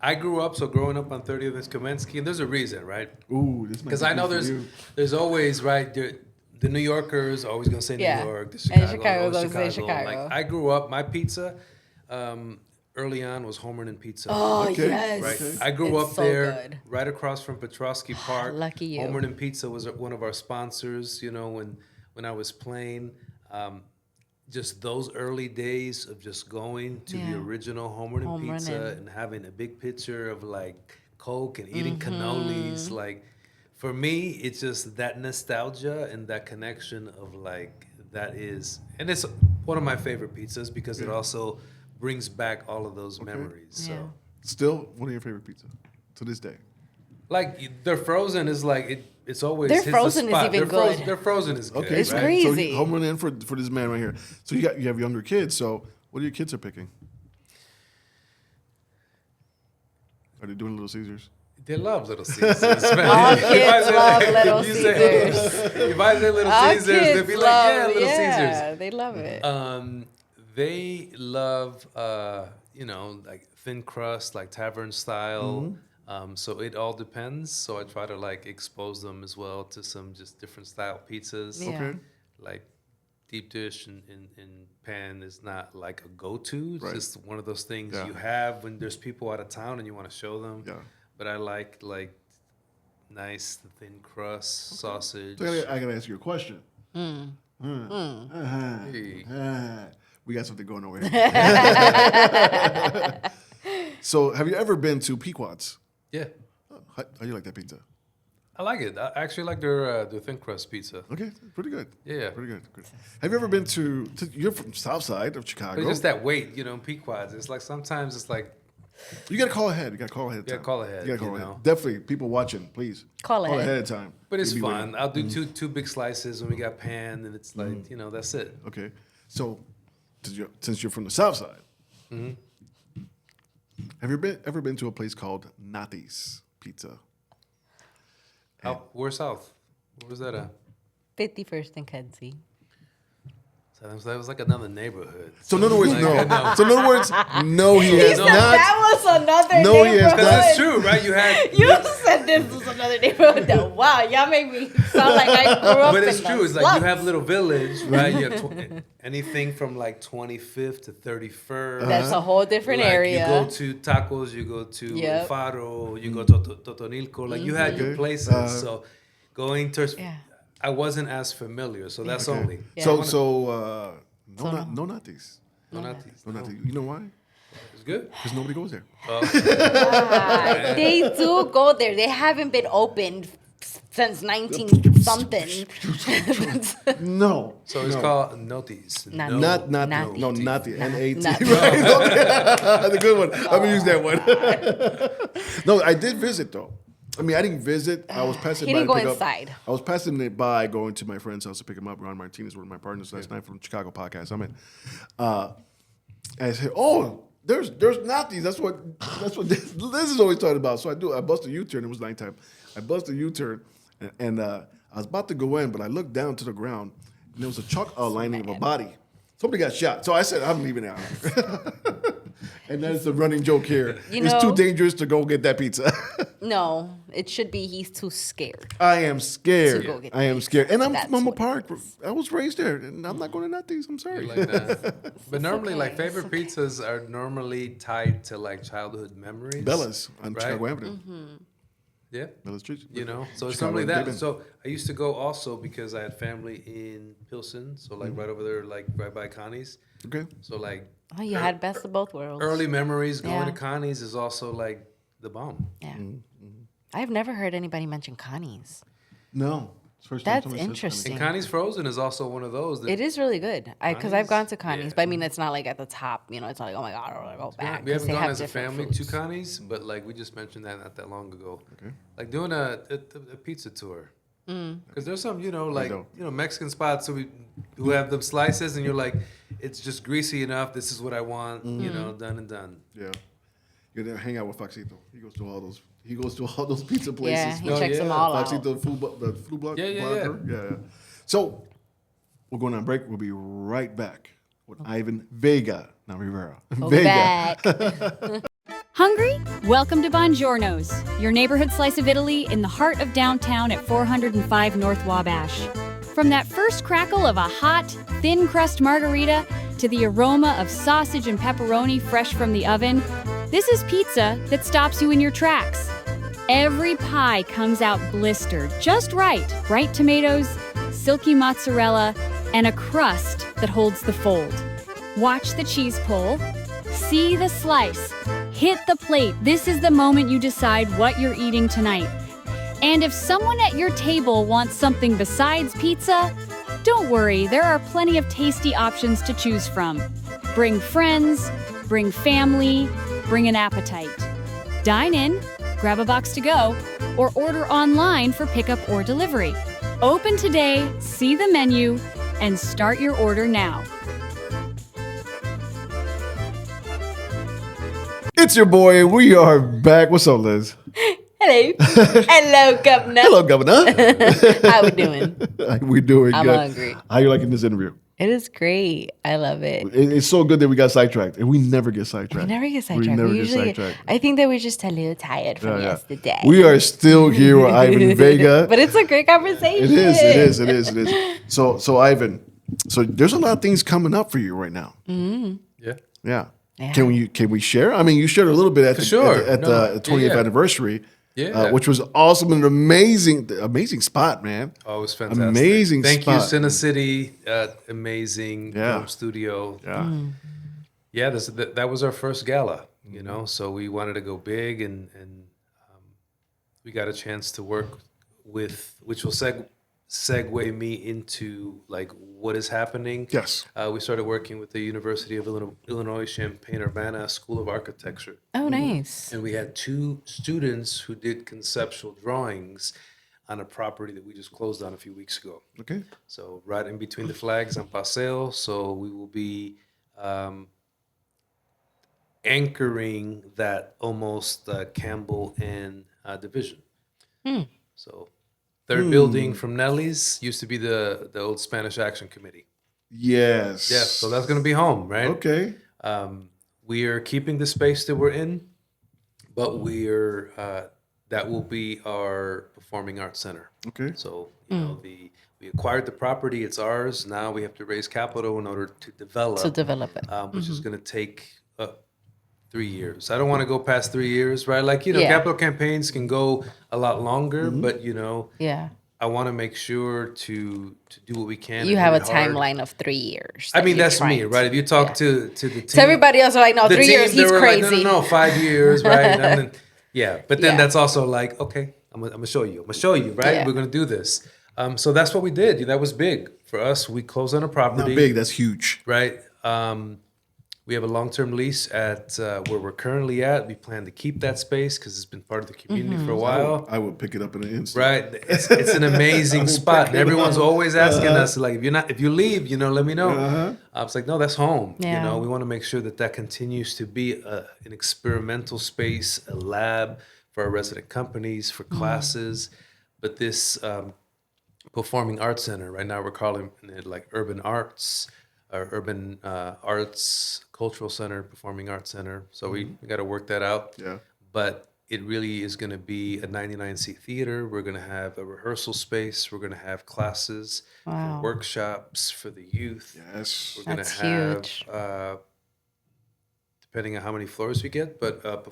I grew up, growing up on 30th and Kamensky, and there's a reason, right? Ooh, this might Because be I know good for you. there's always, right, the New Yorkers are always going to say New Yeah. York, the And Chicago, Chicago always gonna say Chicago. Chicago. Like, I grew up, my pizza early on was Homerton Pizza. Oh, Okay. yes. Right. I grew It's up so there, good. right across from Petrosky Park. Lucky you. Homerton Pizza was one of our sponsors. You know, when I was playing, just those early days of just going to the Yeah. original Homerton Pizza Homerton. and having a big picture of like Coke and eating Mm-hmm. cannolis. Like, for me, it's just that nostalgia and that connection of like that is, and it's one of my favorite pizzas because it also brings back all of those memories. So. Yeah. Still one of your favorite pizza to this day. Like their frozen is like it's always Their hits the frozen is spot. even good. Their frozen is good. Okay, It's so, right? so crazy. home run in for this man right here. So you have younger kids. So what are your kids are picking? Are they doing Little Caesars? They love Little Caesars. Man. All If I kids say- love if Little you say- Caesars. If I say Little Our Caesars, they'll kids be like, yeah, Little yeah, Caesars. they love it. They love, you know, like thin crust, like tavern style. So it all depends. So I try to like expose them as well to some just different style pizzas. Yeah. Okay. Like deep dish and pan is not like a go-to. It's Right. just one of those things Yeah. you have when there's people out of town and you want to show them. Yeah. But I like nice thin crust, sausage. So I gotta ask you a question. Hey. We got something going over here. So have you ever been to Pequod's? Yeah. How you like that pizza? I like it. I actually like their thin crust pizza. Okay, pretty good. Yeah. Pretty good. Have you ever been to you're from South Side of Chicago? But it's just that wait, you know, in Pequod's. It's like sometimes it's like You gotta call ahead. You gotta call ahead of You time. gotta call ahead, You gotta call you ahead. know. Definitely, people watching, please. Call ahead. ahead of time. but it's We'll be fun. waiting. I'll do two big slices when we got pan and it's like, you know, that's it. Okay. So, since you're from the South Side, have you ever been to a place called Natty's Pizza? Where's south? Where was that at? 51st and Kedzie. So that was like another neighborhood. So in other words, Like, no. I know. So in other words, no, he has said not. That was another No, he has neighborhood. not. Because it's true, right? You had You said this was another neighborhood. Wow, y'all make me sound like I grew up but in it's the true. It's like slums. you have little village, right? You have anything from like 25th to 31st. That's a whole different Like, area. You go to Tacos, you go to Yep. Faro, you go to Totonilco. Like you had your Okay. places. So going to, Yeah. I wasn't as familiar. So that's only. Yeah. So no Natty's. No, not these. No Natty's. You know why? It's good. Because nobody goes there. They do go there. They haven't been opened since 19 something. No. So it's called Notis. Not- Not Natty. no, not the N-A-T. Natty. That's a good one. I'm gonna use that one. No, I did visit though. I mean, I didn't visit. I was passing He by didn't to go pick inside. up. I was passing it by, going to my friend's house to pick him up. Ron Martinez, one of my partners last night from Chicago Podcast. I'm in. And I said, "Oh, there's Natty's. That's what this is always talking about." So I bust a U-turn. It was nighttime. I bust a U-turn, and I was about to go in, but I looked down to the ground, and there was a chalk outlining of a body. Somebody got shot. So I said, "I'm leaving out." And that's the running joke here. It's too dangerous to go get that pizza. No, it should be he's too scared. I am scared. To go get I am pizza. scared. And I'm That's from Mama what it Park. I was raised there, and I'm not going to Natty's. I'm sorry. Like that. But normally, like okay, it's favorite pizzas are normally tied to like childhood memories. Bella's on Right. Chicago Avenue. Yeah. Bella's Street. You know, so it's Chicago normally that. Dippin'. So I used to go also because I had family in Pilsen, so like right over there, like right by Connie's. Okay. So like Oh, you had best of both worlds. early memories going Yeah. to Connie's is also like the bomb. Yeah. I've never heard anybody mention Connie's. No. First time That's somebody says interesting. And Connie's Frozen is also one of those. That It is really good. Because I've gone to Connie's, yeah. but I mean, it's not like at the top. You know, it's not like, oh my God, I want to go back. We 'cause haven't they gone have as a different family fruits. to Connie's, but like we just mentioned that not that long ago. Okay. Like doing a pizza tour. Because there's some, know. Mexican spots who have them slices, and you're like, it's just greasy enough. This is what I want, done and done. Yeah. You're there, hang out with Foxito. He goes to all those pizza places. Yeah, he Oh, checks them yeah. all out. Foxito, the food block. Yeah. blogger. Yeah. So we're going on break. We'll be right back with Ivan Vega, not Rivera. Go Vega. back. Hungry? Welcome to Buongiorno's, your neighborhood slice of Italy in the heart of downtown at 405 North Wabash. From that first crackle of a hot, thin crust margarita to the aroma of sausage and pepperoni fresh from the oven, this is pizza that stops you in your tracks. Every pie comes out blistered, just right. Bright tomatoes, silky mozzarella, and a crust that holds the fold. Watch the cheese pull. See the slice. Hit the plate. This is the moment you decide what you're eating tonight. And if someone at your table wants something besides pizza, don't worry, there are plenty of tasty options to choose from. Bring friends, bring family, bring an appetite. Dine in, grab a box to go, or order online for pickup or delivery. Open today, see the menu, and start your order now. It's your boy, and we are back. What's up, Liz? Hello. Hello, Governor. Hello, Governor. How we doing? We're doing I'm good. hungry. How you liking this interview? It is great. I love it. It's so good that we got sidetracked, and we never get sidetracked. We never get sidetracked. We never We get usually, sidetracked. I think that we're just a little tired from Yeah. yesterday. We are still here with Ivan Vega. But it's a great conversation. It is. So Ivan, there's a lot of things coming up for you right now. Yeah. Yeah. Yeah. Can we share? I mean, you shared a little bit at the sure. at the 20th Yeah. anniversary, Yeah. which was awesome and an amazing spot, man. Oh, it was fantastic. Amazing Thank you, spot. Cine City. Amazing Yeah. film studio. Yeah. Yeah, that was our first gala, so we wanted to go big, and we got a chance to work with, which will segue me into like what is happening. Yes. We started working with the University of Illinois Champaign-Urbana School of Architecture, Oh, nice. and we had 2 students who did conceptual drawings on a property that we just closed on a few weeks ago. Okay. So right in between the flags on Paseo. So we will be anchoring that almost Campbell and division. So third building from Nelly's used to be the old Spanish Action Committee. Yes. Yeah, so that's going to be home, right? Okay. We are keeping the space that we're in, but that will be our performing arts center. Okay. So we acquired the property; it's ours. Now we have to raise capital in order to develop. it. Which is going to take 3 years. I don't want to go past 3 years, right? Like Yeah. capital campaigns can go a lot longer, but Yeah. I want to make sure to do what we can. You and have a do it hard. timeline of 3 years. I that mean, you're that's me, trying right? If you talk yeah. to the team, So everybody else are like, no, the 3 years, team, they he's were crazy. Like, no, 5 years, right? And then, yeah, but then Yeah. that's also like, okay, I'm gonna show you. I'm gonna show you, right? Yeah. We're gonna do this. So that's what we did. That was big for us. We closed on a Not property, big. That's huge. right? We have a long-term lease at where we're currently at. We plan to keep that space because it's been part of the community for a while. I would pick it up in an instant. Right, it's an amazing spot, and everyone's always asking us like, if you leave, let me know. I was like, no, that's home. Yeah. We want to make sure that continues to be an experimental space, a lab for our resident companies, for classes. But this performing arts center, right now we're calling it like urban arts, or urban arts cultural center, performing arts center. So we got to work that out. Yeah. But it really is going to be a 99-seat theater. We're going to have a rehearsal space. We're going to have classes, Wow. for workshops for the youth. Yes. We're going to That's have, huge. depending on how many floors we get, but a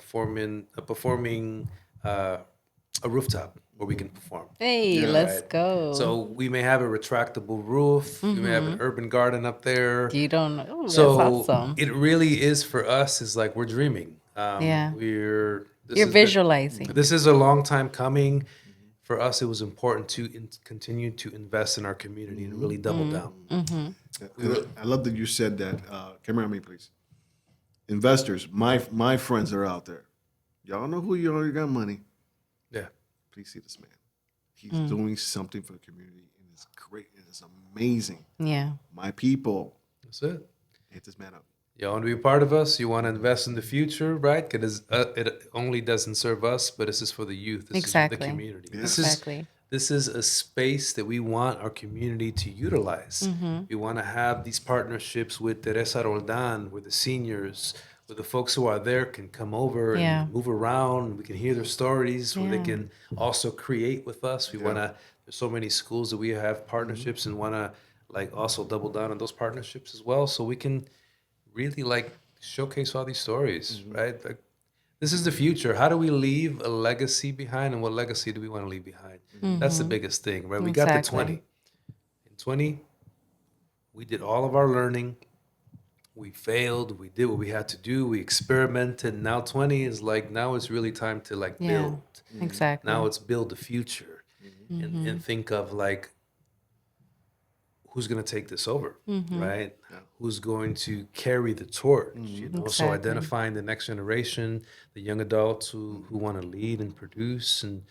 rooftop where we can perform. Hey, let's Right. go. So we may have a retractable roof. We may have an urban garden up there. you don't know. So That's awesome. it really is for us. Is like we're dreaming. Yeah. You're You're visualizing. This is a long time coming for us, it was important to continue to invest in our community and really double down. I love that you said that. Camera on me, please. Investors, my friends that are out there, y'all know who you are. You got money. Yeah. Please see this man. He's doing something for the community, and it's great. And it's amazing. Yeah. My people, That's it. hit this man up. You want to be a part of us? You want to invest in the future, right? Because it only doesn't serve us, but this is for the youth. This is for the community. Yeah. This is a space that we want our community to utilize. We want to have these partnerships with Teresa Roldan, where the seniors, where the folks who are there can come over and move around. We can hear their stories, where they can also create with us. We want to. There's so many schools that we have partnerships and want to like also double down on those partnerships as well, so we can really like showcase all these stories, right? Like, this is the future. How do we leave a legacy behind, and what legacy do we want to leave behind? That's the biggest thing, right? We got the 20. In 20, we did all of our learning. We failed. We did what we had to do. We experimented. Now 20 is like, now it's really time to like build. Exactly. Now it's build the future and think of like, who's going to take this over, right? Who's going to carry the torch, you know? So identifying the next generation, the young adults who want to lead and produce and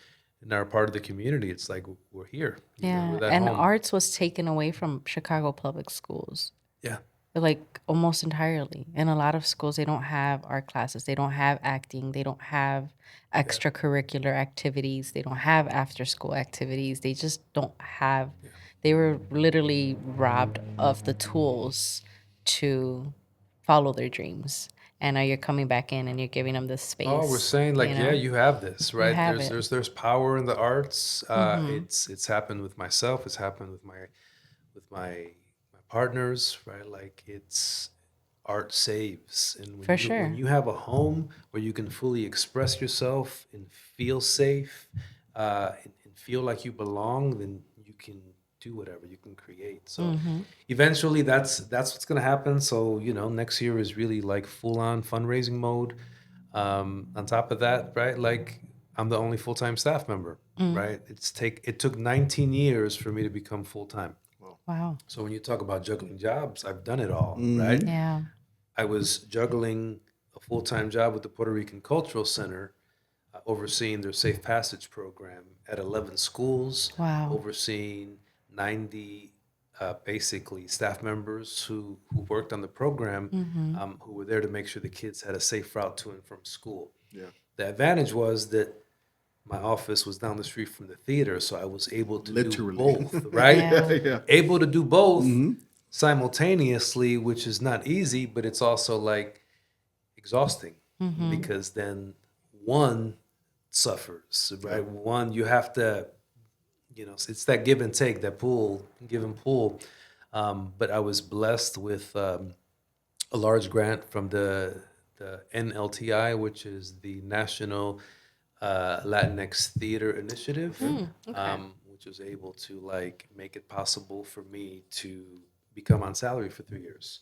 are part of the community. It's like, we're here. You know, we're at and home. arts was taken away from Chicago public schools. Yeah. Like almost entirely. In a lot of schools, they don't have art classes. They don't have acting. They don't have extracurricular activities. They don't have after school activities. They just don't have... They were literally robbed of the tools to follow their dreams. And now you're coming back in and you're giving them this space. Oh, we're saying like, you have this, right? have There's power in the arts. It's happened with myself. It's happened with my partners, right? Like, it's art saves. And when you have a home where you can fully express yourself and feel safe and feel like you belong, then you can do whatever, you can create. So eventually that's what's going to happen. So, you know, next year is really like full on fundraising mode. On top of that, right, like I'm the only full-time staff member, right? It took 19 years for me to become full-time. Wow. So when you talk about juggling jobs, I've done it all, right? Yeah. I was juggling a full-time job with the Puerto Rican Cultural Center, overseeing their Safe Passage program at 11 schools. Wow. Overseeing 90 basically staff members who worked on the program, who were there to make sure the kids had a safe route to and from school. Yeah. The advantage was that my office was down the street from the theater, so I was able to do both, right? Able to do both simultaneously, which is not easy, but it's also like exhausting because then one suffers, right? One, you have to, you know, it's that give and take, that give and pull. But I was blessed with a large grant from the NLTI, which is the National Latinx Theater Initiative, which was able to like make it possible for me to become on salary for 3 years.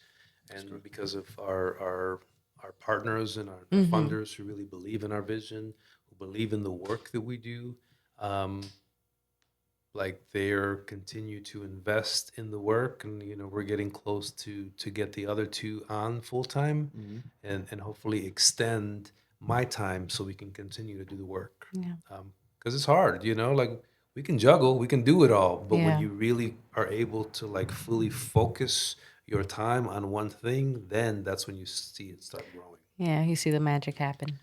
And because of our partners and our funders who really believe in our vision, who believe in the work that we do, like they're continue to invest in the work, and you know we're getting close to get the other two on full time, and hopefully extend my time so we can continue to do the work. Because it's hard, you know, like we can juggle, we can do it all, but when you really are able to like fully focus your time on one thing, then that's when you see it start growing. Yeah, you see the magic happen.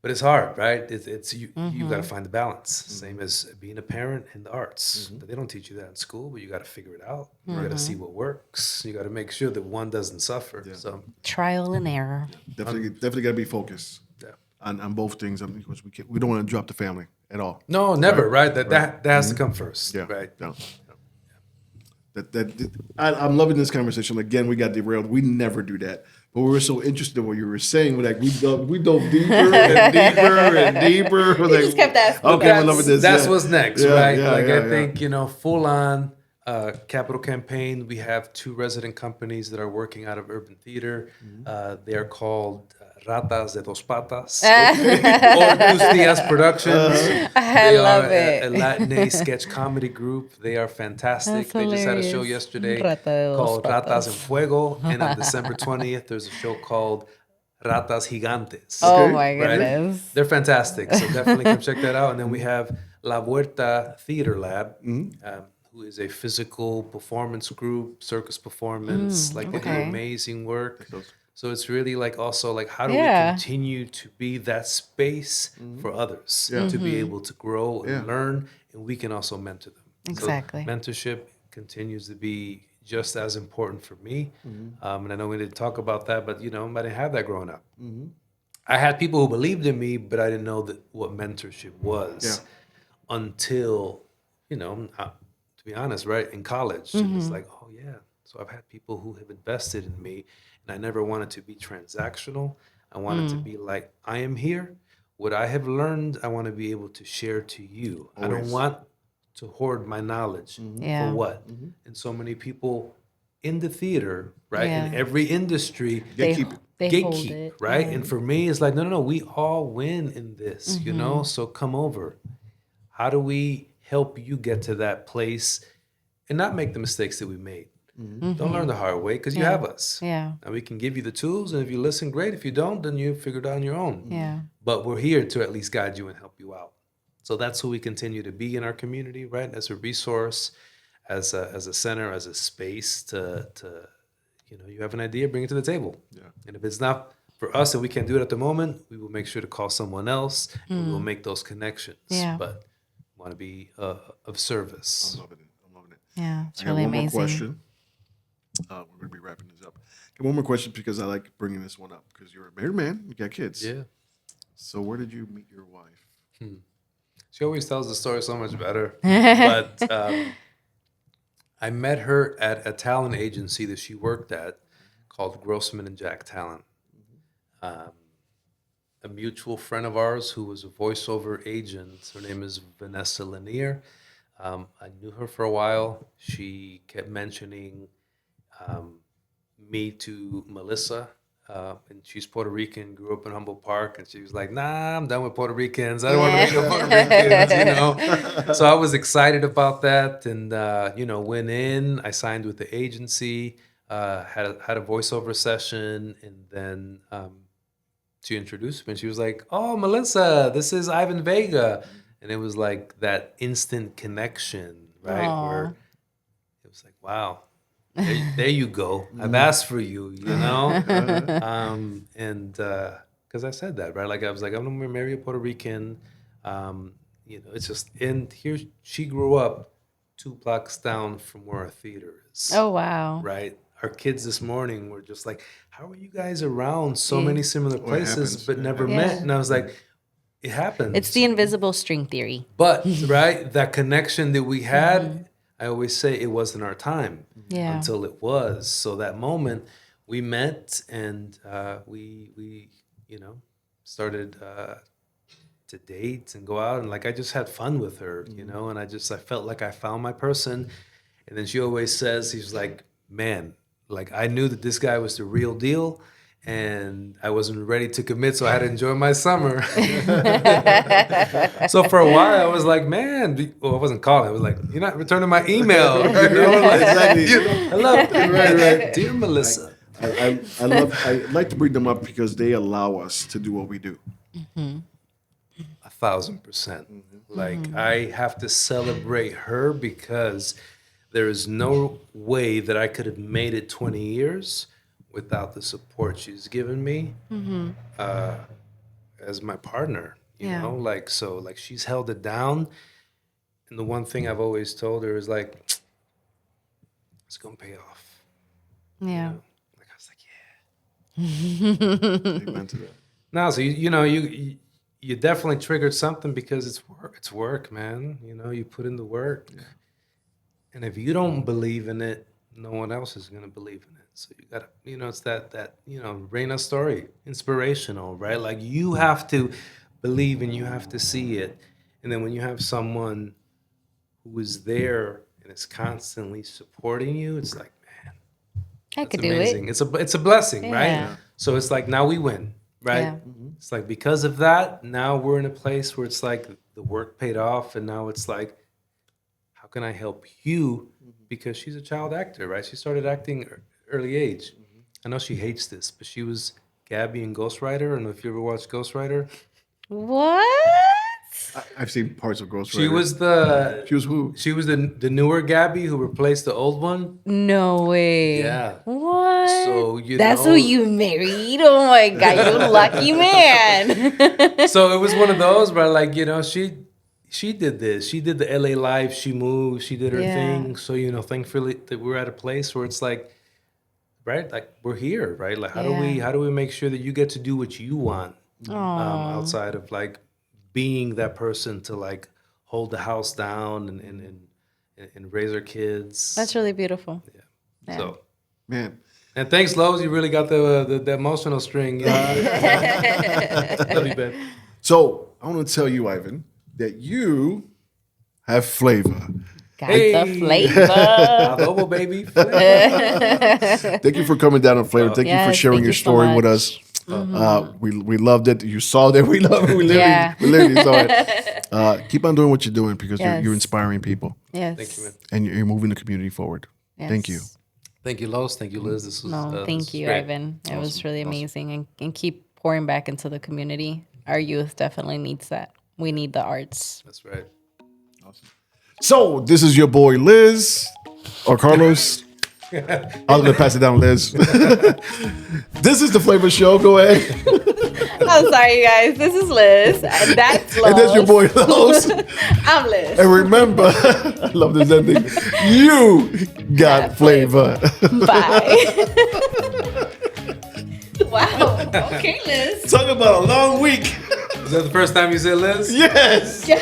But it's hard, right? It's you got to find the balance. Same as being a parent in the arts. They don't teach you that in school, but you got to figure it out. You got to see what works. You got to make sure that one doesn't suffer. So trial and error. Definitely got to be focused on both things, because we don't want to drop the family at all. No, never, right? That has to come first, right? Yeah. I'm loving this conversation. Again, we got derailed. We never do that. But we were so interested in what you were saying. We're like, we dove deeper and deeper and deeper. You just kept asking. Okay, I'm loving this. That's what's next, right? I think, yeah. Full on capital campaign. We have 2 resident companies that are working out of UrbanTheater. They're called Ratas de Dos Patas or Dos Dias Productions. I love it. A Latin sketch comedy group. They are fantastic. That's They just had a show hilarious. yesterday Rata de Dos called Ratas en Patas. Fuego. And on December 20th, there's a show called Ratas Gigantes. Oh Okay. my Right? goodness. They're fantastic. So definitely come check that out. And then we have La Huerta Theater Lab, who is a physical performance group, circus performance. Like they do okay. amazing work. So it's really like also like how do Yeah. we continue to be that space for others to be able to grow and learn, and we can also mentor them. Exactly. So mentorship continues to be just as important for me. And I know we didn't talk about that, but I didn't have that growing up. I had people who believed in me, but I didn't know what mentorship was until, to be honest, right, in college. It was like, oh yeah. So I've had people who have invested in me, and I never wanted to be transactional. I wanted to be like, I am here. What I have learned, I want to be able to share to you. I don't want to hoard my knowledge. Yeah. For what? And so many people in the theater, right, in Yeah. every industry, They Gatekeep. hold gatekeep, it. right? Yeah. And for me, it's like, no, we all win in this, So come over. How do we help you get to that place and not make the mistakes that we made? Don't learn the hard way because you have us. Yeah. And we can give you the tools, and if you listen, great. If you don't, then you figure it out on your own. Yeah. But we're here to at least guide you and help you out. So that's who we continue to be in our community, right? As a resource, as a center, as a space to you have an idea, bring it to the table. Yeah. And if it's not for us and we can't do it at the moment, we will make sure to call someone else and we will make those connections. Yeah. But want to be of service. I'm loving it. Yeah. It's I got really one amazing. more question. We're going to be wrapping this up. Got one more question because I like bringing this one up because you're a married man, you got kids. Yeah. So where did you meet your wife? She always tells the story so much better. But I met her at a talent agency that she worked at called Grossman and Jack Talent. A mutual friend of ours who was a voiceover agent, her name is Vanessa Lanier. I knew her for a while. She kept mentioning me to Melissa. And she's Puerto Rican, grew up in Humboldt Park, and she was like, nah, I'm done with Puerto Ricans. I don't want to be Puerto Ricans, So I was excited about that and, went in. I signed with the agency, had a voiceover session, and then she introduced me, and she was like, oh, Melissa, this is Ivan Vega. And it was like that instant connection, right? Aww. Where it was like, wow. There you go. I've asked for you, and because I said that, right? Like I was like, I'm gonna marry a Puerto Rican. It's just and here she grew up 2 blocks down from where our theater is. Oh wow. Right. Our kids this morning were just like, how are you guys around so many similar places happens. but never Yeah. met? And I was like, it happens. It's the invisible string theory. But right, that connection that we had. I always say it wasn't our time until it was. So that moment we met and we started to date and go out, and like I just had fun with her, and I felt like I found my person. And then she always says, he's like, man, like I knew that this guy was the real deal. And I wasn't ready to commit, so I had to enjoy my summer. So for a while, I was like, man, I wasn't calling. I was like, you're not returning my email. Exactly. I love right. Dear Melissa. I like to bring them up because they allow us to do what we do. 1,000%. Like I have to celebrate her because there is no way that I could have made it 20 years without the support she's given me as my partner, you know, like she's held it down. And the one thing I've always told her is like, it's going to pay off. Yeah. Like I was like, yeah. Amen to that. No, so you definitely triggered something because it's work. It's work, man. You put in the work. Yeah. And if you don't believe in it, no one else is going to believe in it. So you got to, it's that Reina story, inspirational, right? Like you have to believe and you have to see it. And then when you have someone who is there and is constantly supporting you, it's like, man, I that's could amazing. do it. It's a blessing, Yeah. right? So it's like, now we win. right? Yeah. It's like because of that, now we're in a place where it's like the work paid off, and now it's like, how can I help you? Because she's a child actor, right? She started acting early age. I know she hates this, but she was Gabby in Ghost Rider. I don't know if you ever watched Ghost Rider. What? I've seen parts of Ghost She Rider. was the She was who? she was the newer Gabby who replaced the old one. No way. Yeah. What? So That's who you married? Oh my God, you lucky man. So it was one of those where, like, she did this. She did the LA life. She moved. She did her Yeah. thing. So thankfully that we're at a place where it's like, right, like we're here, right? Like how do we make sure that you get to do what you want outside of like being that person to like hold the house down and raise our kids. That's really beautiful. Yeah. So, Man. and thanks, Lowe's. You really got the emotional string. Yeah. Love you, babe. So I want to tell you, Ivan, that you have flavor. Got the flavor. Adobo, baby. Thank you for coming down on Flavor. Thank you for Yes, sharing thank your you so story with much. us. We loved it. You saw that. We loved it. We literally saw it. Keep on doing what you're doing because Yes. you're inspiring people Yes. Thank you, man. and you're moving the community forward. Thank you. Yes. Thank you, Lowe's. Thank you, Liz. This was No, this thank was you, great. Ivan. It was really amazing. And keep pouring back into the community. Our youth definitely needs that. We need the arts. That's right. So this is your boy Liz or Carlos. I'm gonna pass it down, Liz. This is the Flavor Show. Go ahead. I'm sorry, you guys. This is Liz. And that's Lowe's. And that's your boy Los. I'm Liz. And remember, I love this ending. You got flavor. Bye. Wow. Okay, Liz. Talk about a long week. Is that the first time you said Liz? Yes. Yeah.